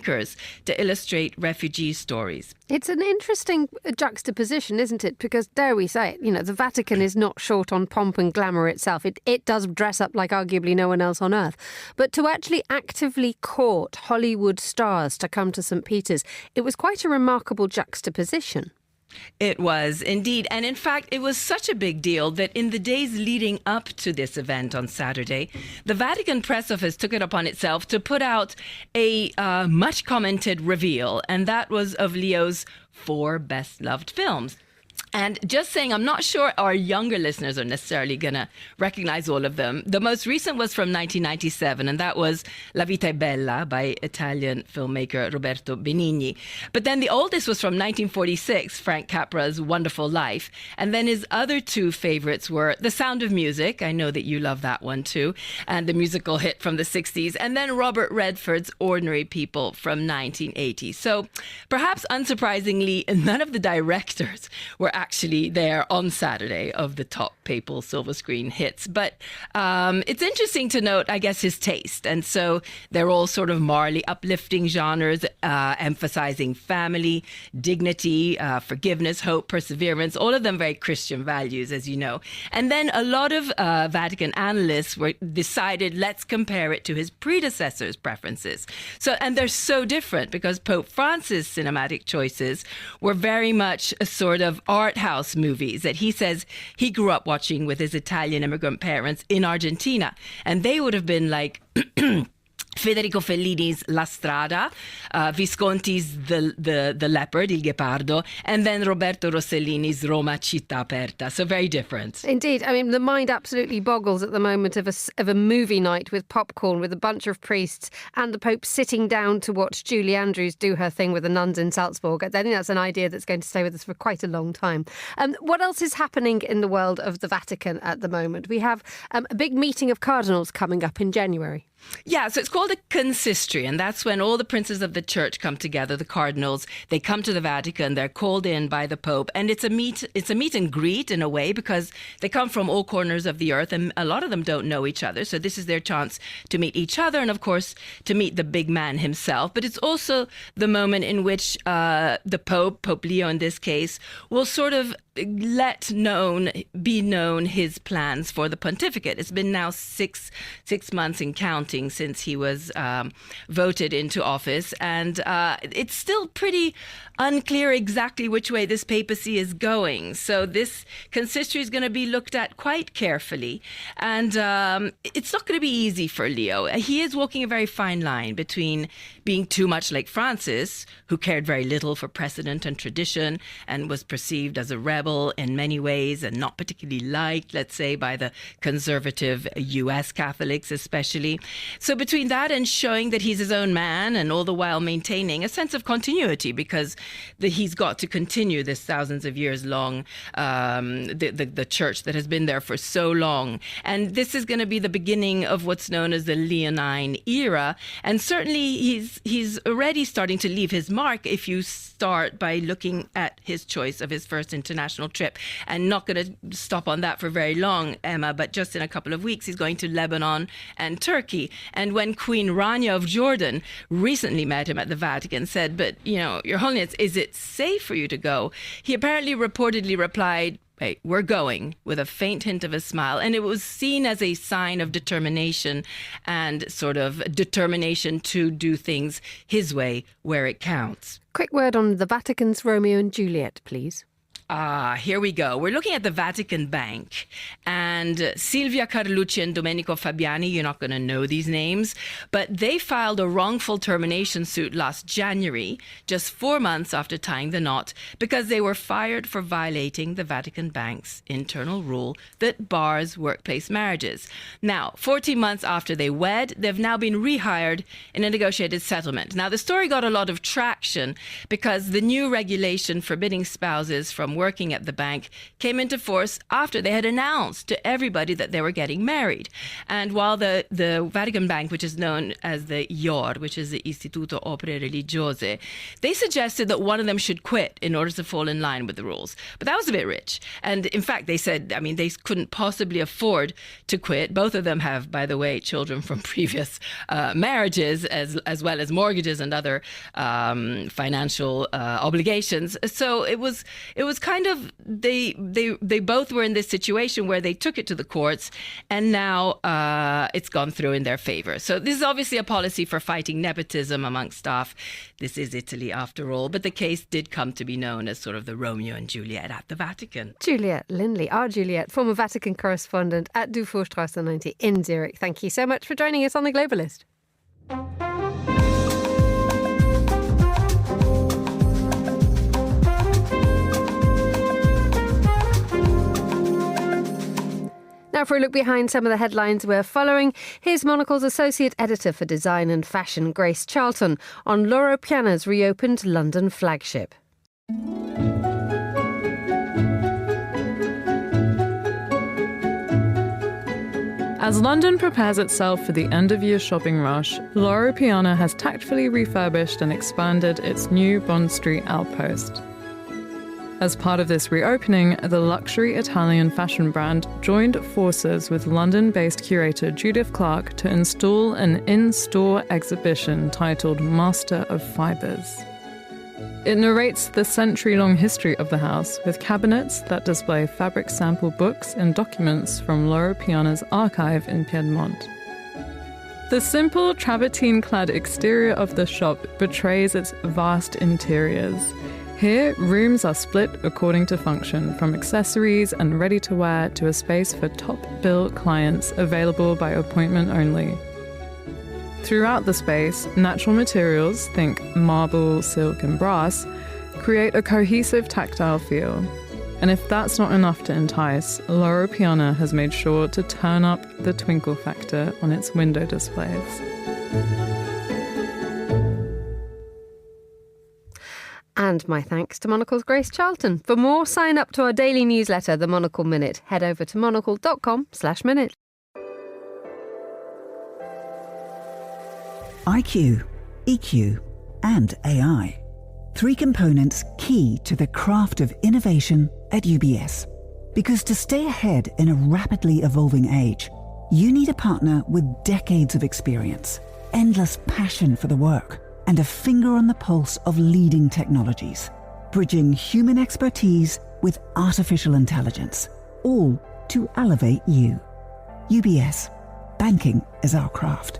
to illustrate refugee stories. It's an interesting juxtaposition, isn't it? Because, dare we say it, you know, the Vatican is not short on pomp and glamour itself. It does dress up like arguably no one else on earth. But to actually actively court Hollywood stars to come to St. Peter's, it was quite a remarkable juxtaposition. It was indeed. And in fact, it was such a big deal that in the days leading up to this event on Saturday, the Vatican press office took it upon itself to put out a much commented reveal. And that was of Leo's 4 best loved films. And just saying, I'm not sure our younger listeners are necessarily going to recognize all of them. The most recent was from 1997, and that was La Vita è Bella by Italian filmmaker Roberto Benigni. But then the oldest was from 1946, Frank Capra's Wonderful Life. And then his other 2 favorites were The Sound of Music, I know that you love that one too, and the musical hit from the 60s, and then Robert Redford's Ordinary People from 1980. So perhaps unsurprisingly, none of the directors were actually there on Saturday of the top papal silver screen hits. But it's interesting to note, I guess, his taste. And so they're all sort of morally uplifting genres, emphasizing family, dignity, forgiveness, hope, perseverance, all of them very Christian values, as you know. And then a lot of Vatican analysts decided, let's compare it to his predecessors' preferences. And they're so different because Pope Francis' cinematic choices were very much a sort of art house movies that he says he grew up watching with his Italian immigrant parents in Argentina. And they would have been like Federico Fellini's La Strada, Visconti's the Leopard, Il Ghepardo, and then Roberto Rossellini's Roma Città Aperta. So very different. Indeed. I mean, the mind absolutely boggles at the moment of a movie night with popcorn with a bunch of priests and the Pope sitting down to watch Julie Andrews do her thing with the nuns in Salzburg. I think that's an idea that's going to stay with us for quite a long time. What else is happening in the world of the Vatican at the moment? We have a big meeting of cardinals coming up in January. Yeah, so it's called a consistory, and that's when all the princes of the church come together, the cardinals. They come to the Vatican, they're called in by the Pope, and it's a meet and greet in a way, because they come from all corners of the earth, and a lot of them don't know each other. So this is their chance to meet each other, and of course to meet the big man himself. But it's also the moment in which the Pope Leo in this case, will sort of be known his plans for the pontificate. It's been now six months and counting since he was voted into office, and it's still pretty unclear exactly which way this papacy is going. So this consistory is going to be looked at quite carefully, and it's not going to be easy for Leo. He is walking a very fine line between being too much like Francis, who cared very little for precedent and tradition and was perceived as a rebel in many ways and not particularly liked, let's say, by the conservative US Catholics especially. So between that and showing that he's his own man, and all the while maintaining a sense of continuity, because he's got to continue this thousands of years long, the church that has been there for so long. And this is going to be the beginning of what's known as the Leonine era. And certainly he's already starting to leave his mark if you start by looking at his choice of his first international trip. And not going to stop on that for very long, Emma, but just in a couple of weeks he's going to Lebanon and Turkey. And when Queen Rania of Jordan recently met him at the Vatican, said, "But, Your Holiness, is it safe for you to go?" He apparently reportedly replied, "Hey, we're going," with a faint hint of a smile. And it was seen as a sign of determination, and sort of determination to do things his way where it counts. Quick word on the Vatican's Romeo and Juliet, please. Here we go. We're looking at the Vatican Bank, and Silvia Carlucci and Domenico Fabiani, you're not going to know these names, but they filed a wrongful termination suit last January, just 4 months after tying the knot, because they were fired for violating the Vatican Bank's internal rule that bars workplace marriages. Now, 14 months after they wed, they've now been rehired in a negotiated settlement. Now, the story got a lot of traction because the new regulation forbidding spouses from working at the bank came into force after they had announced to everybody that they were getting married. And while the Vatican Bank, which is known as the IOR, which is the Istituto Opere Religiose, they suggested that one of them should quit in order to fall in line with the rules. But that was a bit rich. And in fact, they said, they couldn't possibly afford to quit. Both of them have, by the way, children from previous marriages, as well as mortgages and other financial obligations. So it was kind of, they both were in this situation where they took it to the courts, and now it's gone through in their favor. So this is obviously a policy for fighting nepotism among staff. This is Italy after all, but the case did come to be known as sort of the Romeo and Juliet at the Vatican. Juliet Lindley, our Juliet, former Vatican correspondent at Dufourstrasse 90 in Zurich. Thank you so much for joining us on The Globalist. Now for a look behind some of the headlines we're following, here's Monocle's Associate Editor for Design and Fashion, Grace Charlton, on Loro Piana's reopened London flagship. As London prepares itself for the end-of-year shopping rush, Loro Piana has tactfully refurbished and expanded its new Bond Street outpost. As part of this reopening, the luxury Italian fashion brand joined forces with London-based curator Judith Clark to install an in-store exhibition titled Master of Fibers. It narrates the century-long history of the house, with cabinets that display fabric sample books and documents from Loro Piana's archive in Piedmont. The simple travertine-clad exterior of the shop betrays its vast interiors. Here, rooms are split according to function, from accessories and ready-to-wear to a space for top-bill clients available by appointment only. Throughout the space, natural materials, think marble, silk and brass, create a cohesive tactile feel. And if that's not enough to entice, Loro Piana has made sure to turn up the twinkle factor on its window displays. And my thanks to Monocle's Grace Charlton. For more, sign up to our daily newsletter, The Monocle Minute. Head over to monocle.com/minute. IQ, EQ, and AI. 3 components key to the craft of innovation at UBS. Because to stay ahead in a rapidly evolving age, you need a partner with decades of experience, endless passion for the work, and a finger on the pulse of leading technologies, bridging human expertise with artificial intelligence, all to elevate you. UBS. Banking is our craft.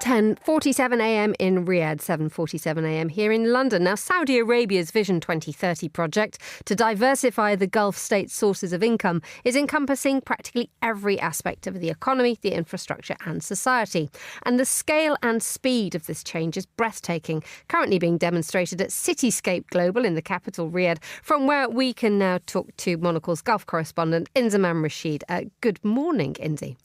10:47 a.m. in Riyadh, 7:47 a.m. here in London. Now, Saudi Arabia's Vision 2030 project to diversify the Gulf states' sources of income is encompassing practically every aspect of the economy, the infrastructure and society. And the scale and speed of this change is breathtaking, currently being demonstrated at Cityscape Global in the capital, Riyadh, from where we can now talk to Monocle's Gulf correspondent, Inzamam Rashid. Good morning, Inzi.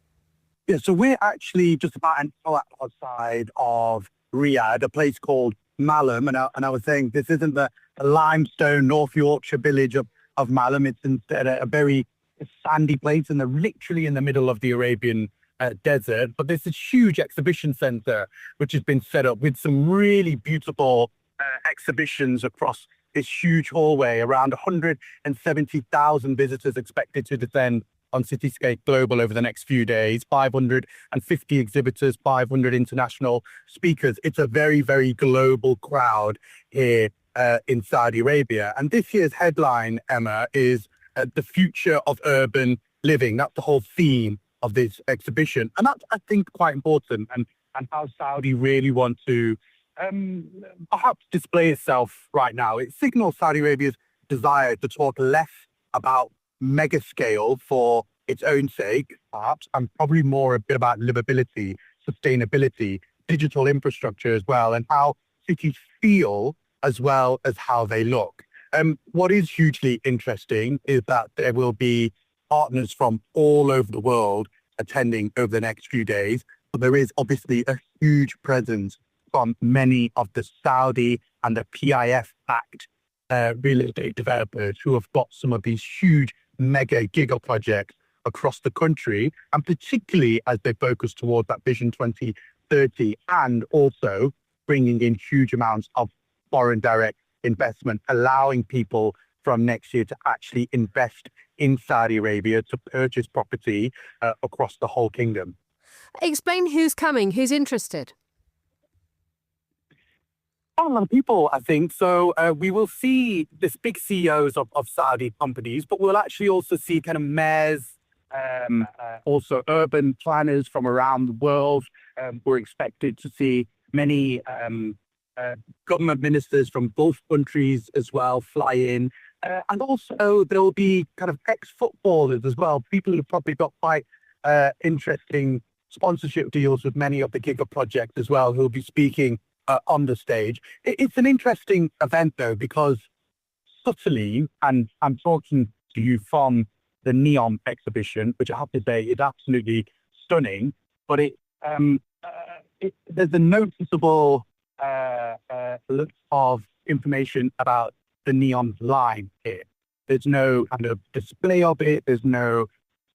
Yeah, so we're actually just about an hour outside of Riyadh, a place called Malham. And I was saying this isn't the limestone North Yorkshire village of Malham. It's instead a very sandy place, and they're literally in the middle of the Arabian desert. But there's this huge exhibition centre which has been set up with some really beautiful exhibitions across this huge hallway. Around 170,000 visitors expected to descend on Cityscape Global over the next few days, 550 exhibitors, 500 international speakers. It's a very, very global crowd here in Saudi Arabia. And this year's headline, Emma, is the future of urban living. That's the whole theme of this exhibition. And that's, I think, quite important, and how Saudi really want to perhaps display itself right now. It signals Saudi Arabia's desire to talk less about mega scale for its own sake, perhaps, and probably more a bit about livability, sustainability, digital infrastructure as well, and how cities feel as well as how they look. What is hugely interesting is that there will be partners from all over the world attending over the next few days. But there is obviously a huge presence from many of the Saudi and the PIF-backed real estate developers who have got some of these huge mega giga projects across the country, and particularly as they focus towards that Vision 2030, and also bringing in huge amounts of foreign direct investment, allowing people from next year to actually invest in Saudi Arabia to purchase property across the whole kingdom. Explain who's coming, who's interested. A lot of people, I think. So we will see this big CEOs of Saudi companies, but we'll actually also see kind of mayors, also urban planners from around the world. We're expected to see many government ministers from both countries as well fly in. And also there'll be kind of ex-footballers as well, people who've probably got quite interesting sponsorship deals with many of the Giga projects as well, who'll be speaking on the stage. It's an interesting event, though, because subtly, and I'm talking to you from the Neon exhibition, which I have to say is absolutely stunning, but there's a noticeable lot of information about the Neon line here. There's no kind of display of it. There's no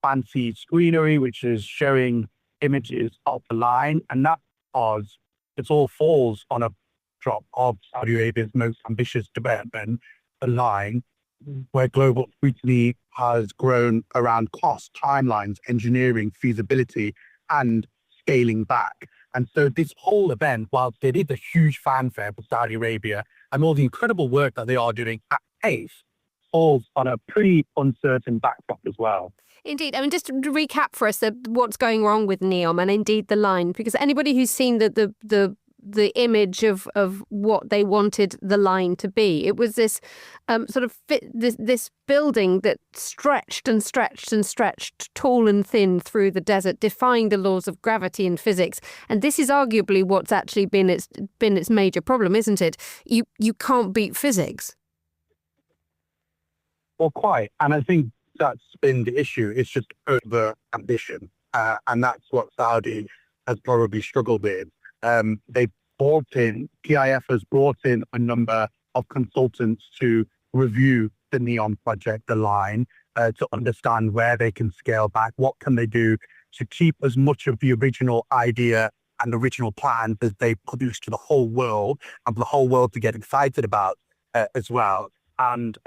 fancy screenery, which is showing images of the line, and that's because it all falls on a drop of Saudi Arabia's most ambitious development, the line, where global scrutiny has grown around cost, timelines, engineering, feasibility, and scaling back. And so this whole event, while it is a huge fanfare for Saudi Arabia and all the incredible work that they are doing at pace, falls on a pretty uncertain backdrop as well. Indeed. I mean, just to recap for us what's going wrong with NEOM and indeed the line, because anybody who's seen the the image of what they wanted the line to be. It was this this building that stretched and stretched and stretched, tall and thin through the desert, defying the laws of gravity and physics. And this is arguably what's actually been its major problem, isn't it? You can't beat physics. Well, quite. And I think that's been the issue. It's just over ambition. And that's what Saudi has probably struggled with. PIF has brought in a number of consultants to review the NEOM project, the line, to understand where they can scale back, what can they do to keep as much of the original idea and original plan as they produce to the whole world, and for the whole world to get excited about as well. And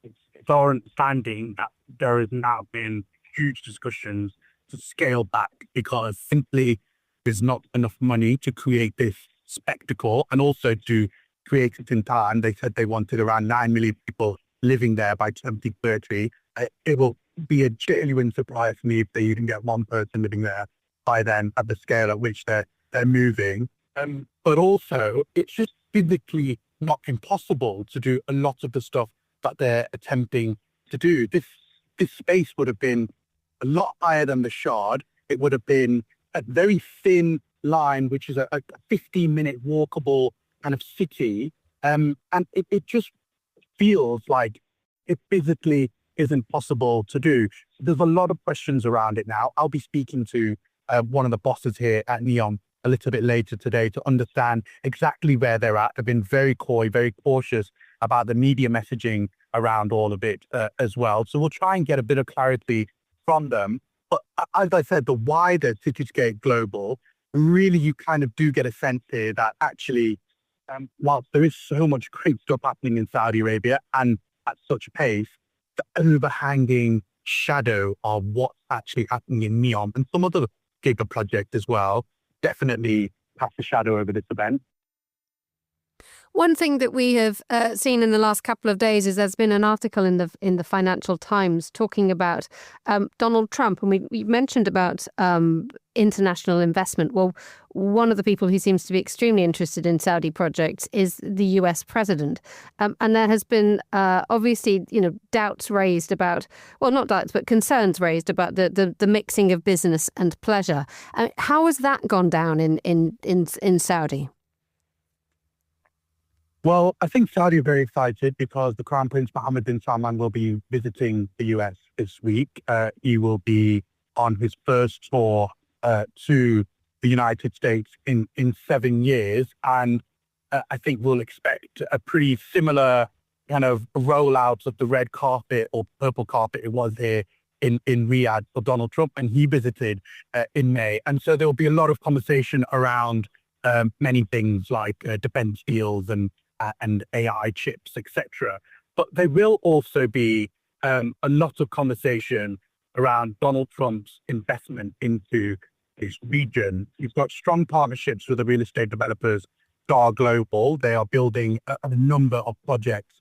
it's our understanding that there has now been huge discussions to scale back because simply there's not enough money to create this spectacle and also to create it in time. They said they wanted around 9 million people living there by 2030. It will be a genuine surprise to me if they even get one person living there by then at the scale at which they're moving. But also, it's just physically not impossible to do a lot of the stuff that they're attempting to do. This space would have been a lot higher than the Shard. It would have been a very thin line, which is a 15-minute walkable kind of city. And it just feels like it physically isn't possible to do. There's a lot of questions around it now. I'll be speaking to one of the bosses here at NEOM a little bit later today to understand exactly where they're at. They've been very coy, very cautious about the media messaging around all of it as well. So we'll try and get a bit of clarity from them. But as I said, the wider Cityscape Global, really you kind of do get a sense here that actually, whilst there is so much great stuff happening in Saudi Arabia and at such a pace, the overhanging shadow of what's actually happening in NEOM and some other giga project as well definitely cast a shadow over this event. One thing that we have seen in the last couple of days is there's been an article in the Financial Times talking about Donald Trump, and we mentioned about international investment. Well, one of the people who seems to be extremely interested in Saudi projects is the US president, and there has been obviously doubts raised about, well, not doubts but concerns raised about the mixing of business and pleasure. How has that gone down in Saudi? Well, I think Saudi are very excited because the Crown Prince Mohammed bin Salman will be visiting the US this week. He will be on his first tour to the United States in 7 years. And I think we'll expect a pretty similar kind of rollout of the red carpet or purple carpet it was here in Riyadh for Donald Trump, and he visited in May. And so there will be a lot of conversation around many things like defense deals and AI chips, etc. But there will also be a lot of conversation around Donald Trump's investment into this region. You've got strong partnerships with the real estate developers, Star Global. They are building a number of projects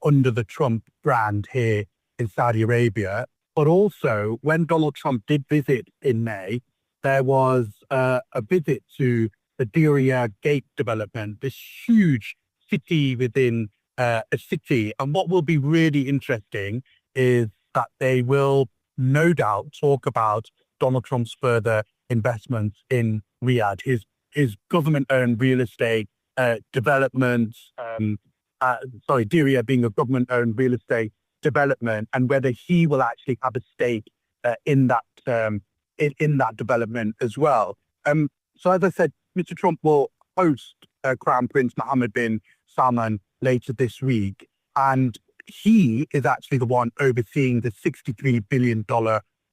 under the Trump brand here in Saudi Arabia. But also, when Donald Trump did visit in May, there was a visit to the Diriyah Gate development, this huge city within a city. And what will be really interesting is that they will no doubt talk about Donald Trump's further investments in Riyadh, his government-owned real estate development, Diriyah being a government-owned real estate development, and whether he will actually have a stake in that development as well. So as I said, Mr. Trump will host Crown Prince Mohammed bin Salman later this week, and he is actually the one overseeing the $63 billion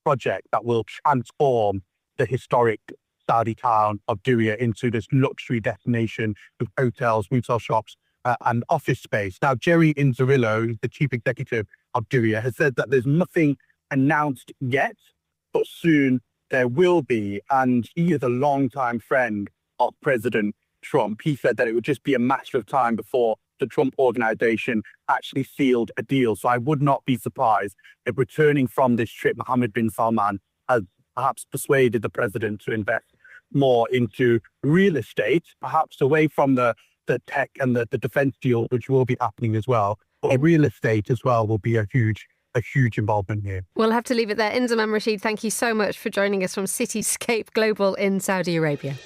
project that will transform the historic Saudi town of Diriyah into this luxury destination with hotels, retail shops, and office space. Now, Jerry Inzerillo, the chief executive of Diriyah, has said that there's nothing announced yet, but soon there will be, and he is a longtime friend of President Trump. He said that it would just be a matter of time before the Trump organization actually sealed a deal. So I would not be surprised if returning from this trip, Mohammed bin Salman has perhaps persuaded the president to invest more into real estate, perhaps away from the tech and the defense deal, which will be happening as well. But real estate as well will be a huge involvement here. We'll have to leave it there. Inzamam Rashid, thank you so much for joining us from Cityscape Global in Saudi Arabia.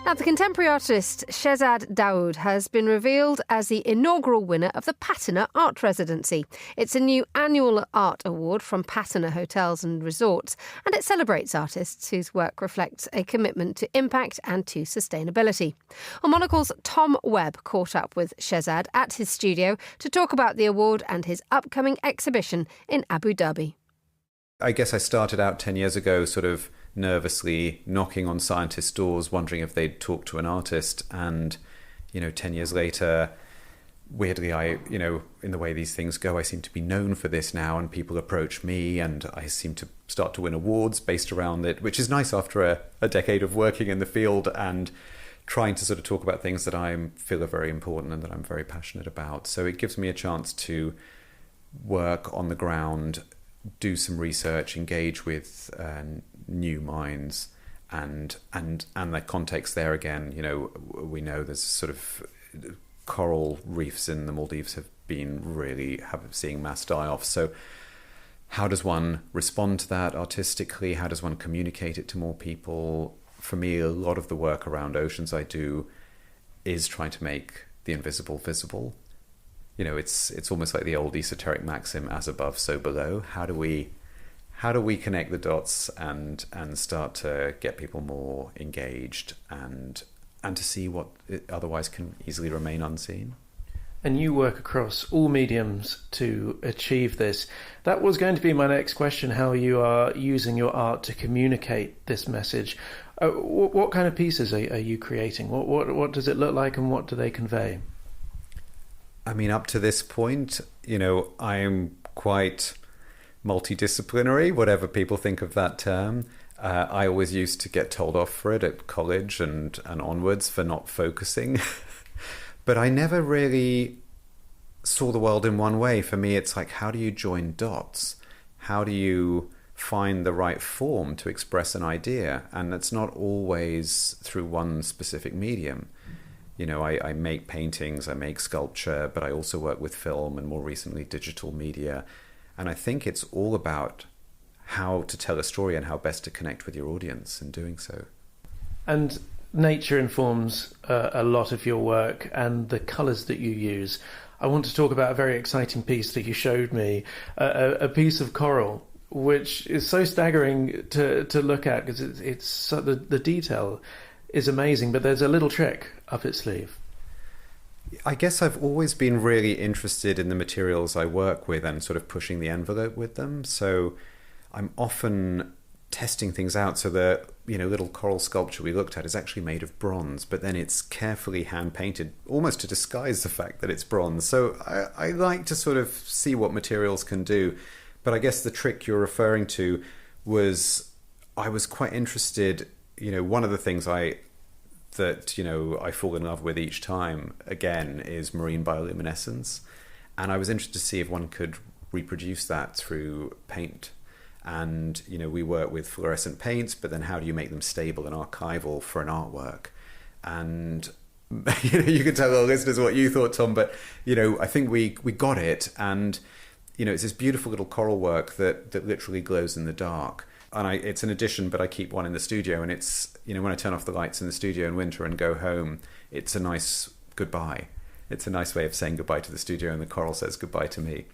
Now, the contemporary artist Shezad Dawood has been revealed as the inaugural winner of the Patina Art Residency. It's a new annual art award from Patina Hotels and Resorts, and it celebrates artists whose work reflects a commitment to impact and to sustainability. Well, Monocle's Tom Webb caught up with Shezad at his studio to talk about the award and his upcoming exhibition in Abu Dhabi. I guess I started out 10 years ago sort of nervously knocking on scientists' doors, wondering if they'd talk to an artist. And, 10 years later, weirdly, in the way these things go, I seem to be known for this now, and people approach me and I seem to start to win awards based around it, which is nice after a decade of working in the field and trying to sort of talk about things that I feel are very important and that I'm very passionate about. So it gives me a chance to work on the ground, do some research, engage with new minds, and the context there again. We know there's sort of coral reefs in the Maldives have been seeing mass die-off. So how does one respond to that artistically? How does one communicate it to more people? For me, a lot of the work around oceans I do is trying to make the invisible visible. It's almost like the old esoteric maxim, as above, so below. How do we connect the dots and start to get people more engaged and to see what otherwise can easily remain unseen? And you work across all mediums to achieve this. That was going to be my next question, how you are using your art to communicate this message. What kind of pieces are you creating? What does it look like and what do they convey? I mean, up to this point, I'm quite multidisciplinary, whatever people think of that term. I always used to get told off for it at college and onwards for not focusing. But I never really saw the world in one way. For me, it's like, how do you join dots? How do you find the right form to express an idea? And it's not always through one specific medium. I make paintings, I make sculpture, but I also work with film and more recently digital media. And I think it's all about how to tell a story and how best to connect with your audience in doing so. And nature informs a lot of your work and the colours that you use. I want to talk about a very exciting piece that you showed me, a piece of coral, which is so staggering to look at because it's the detail is amazing, but there's a little trick up its sleeve. I guess I've always been really interested in the materials I work with and sort of pushing the envelope with them. So I'm often testing things out. So the little coral sculpture we looked at is actually made of bronze, but then it's carefully hand painted almost to disguise the fact that it's bronze. So I like to sort of see what materials can do. But I guess the trick you're referring to was I was quite interested. One of the things I fall in love with each time, again, is marine bioluminescence. And I was interested to see if one could reproduce that through paint. And, we work with fluorescent paints, but then how do you make them stable and archival for an artwork? And, you can tell our listeners what you thought, Tom, but, I think we got it. And, it's this beautiful little coral work that literally glows in the dark. And it's an addition, but I keep one in the studio. And it's, when I turn off the lights in the studio in winter and go home, it's a nice goodbye. It's a nice way of saying goodbye to the studio, and the coral says goodbye to me.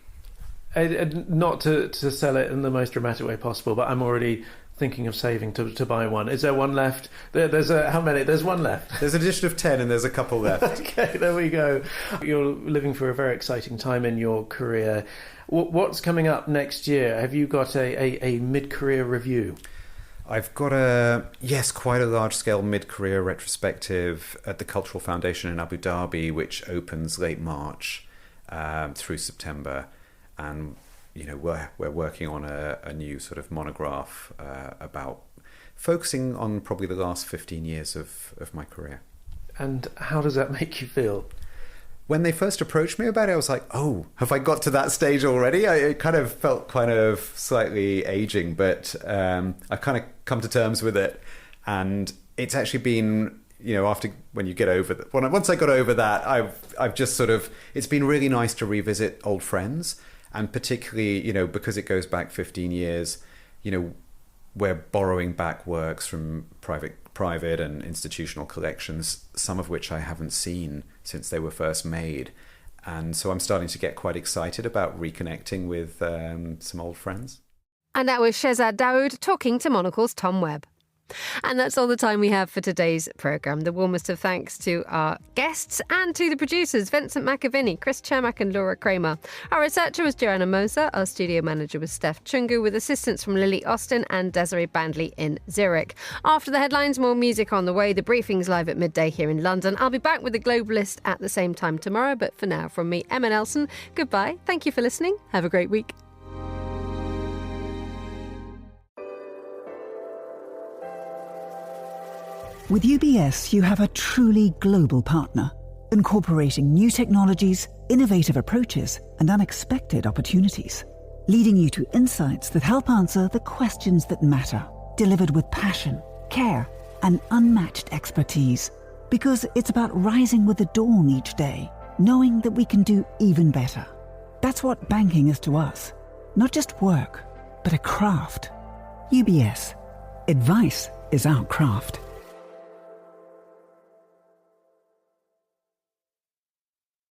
Not to sell it in the most dramatic way possible, but I'm already thinking of saving to buy one. Is there one left? There's how many? There's one left. There's an edition of 10 and there's a couple left. Okay, there we go. You're living for a very exciting time in your career. What's coming up next year? Have you got a mid-career review? I've got quite a large-scale mid-career retrospective at the Cultural Foundation in Abu Dhabi, which opens late March through September. And, we're working on a new sort of monograph about focusing on probably the last 15 years of my career. And how does that make you feel? When they first approached me about it, I was like, oh, have I got to that stage already? It kind of felt kind of slightly aging, but I kind of come to terms with it. And it's actually been, after when you get over that, once I got over that, I've just sort of, it's been really nice to revisit old friends. And particularly, because it goes back 15 years, we're borrowing back works from private and institutional collections, some of which I haven't seen since they were first made. And so I'm starting to get quite excited about reconnecting with some old friends. And that was Shezad Dawood talking to Monocle's Tom Webb. And that's all the time we have for today's programme. The warmest of thanks to our guests and to the producers, Vincent McAviney, Chris Chermak and Laura Kramer. Our researcher was Joanna Moser. Our studio manager was Steph Chungu, with assistance from Lily Austin and Desiree Bandley in Zurich. After the headlines, more music on the way. The briefing's live at midday here in London. I'll be back with The Globalist at the same time tomorrow. But for now, from me, Emma Nelson, goodbye. Thank you for listening. Have a great week. With UBS, you have a truly global partner, incorporating new technologies, innovative approaches, and unexpected opportunities, leading you to insights that help answer the questions that matter, delivered with passion, care, and unmatched expertise. Because it's about rising with the dawn each day, knowing that we can do even better. That's what banking is to us. Not just work, but a craft. UBS. Advice is our craft.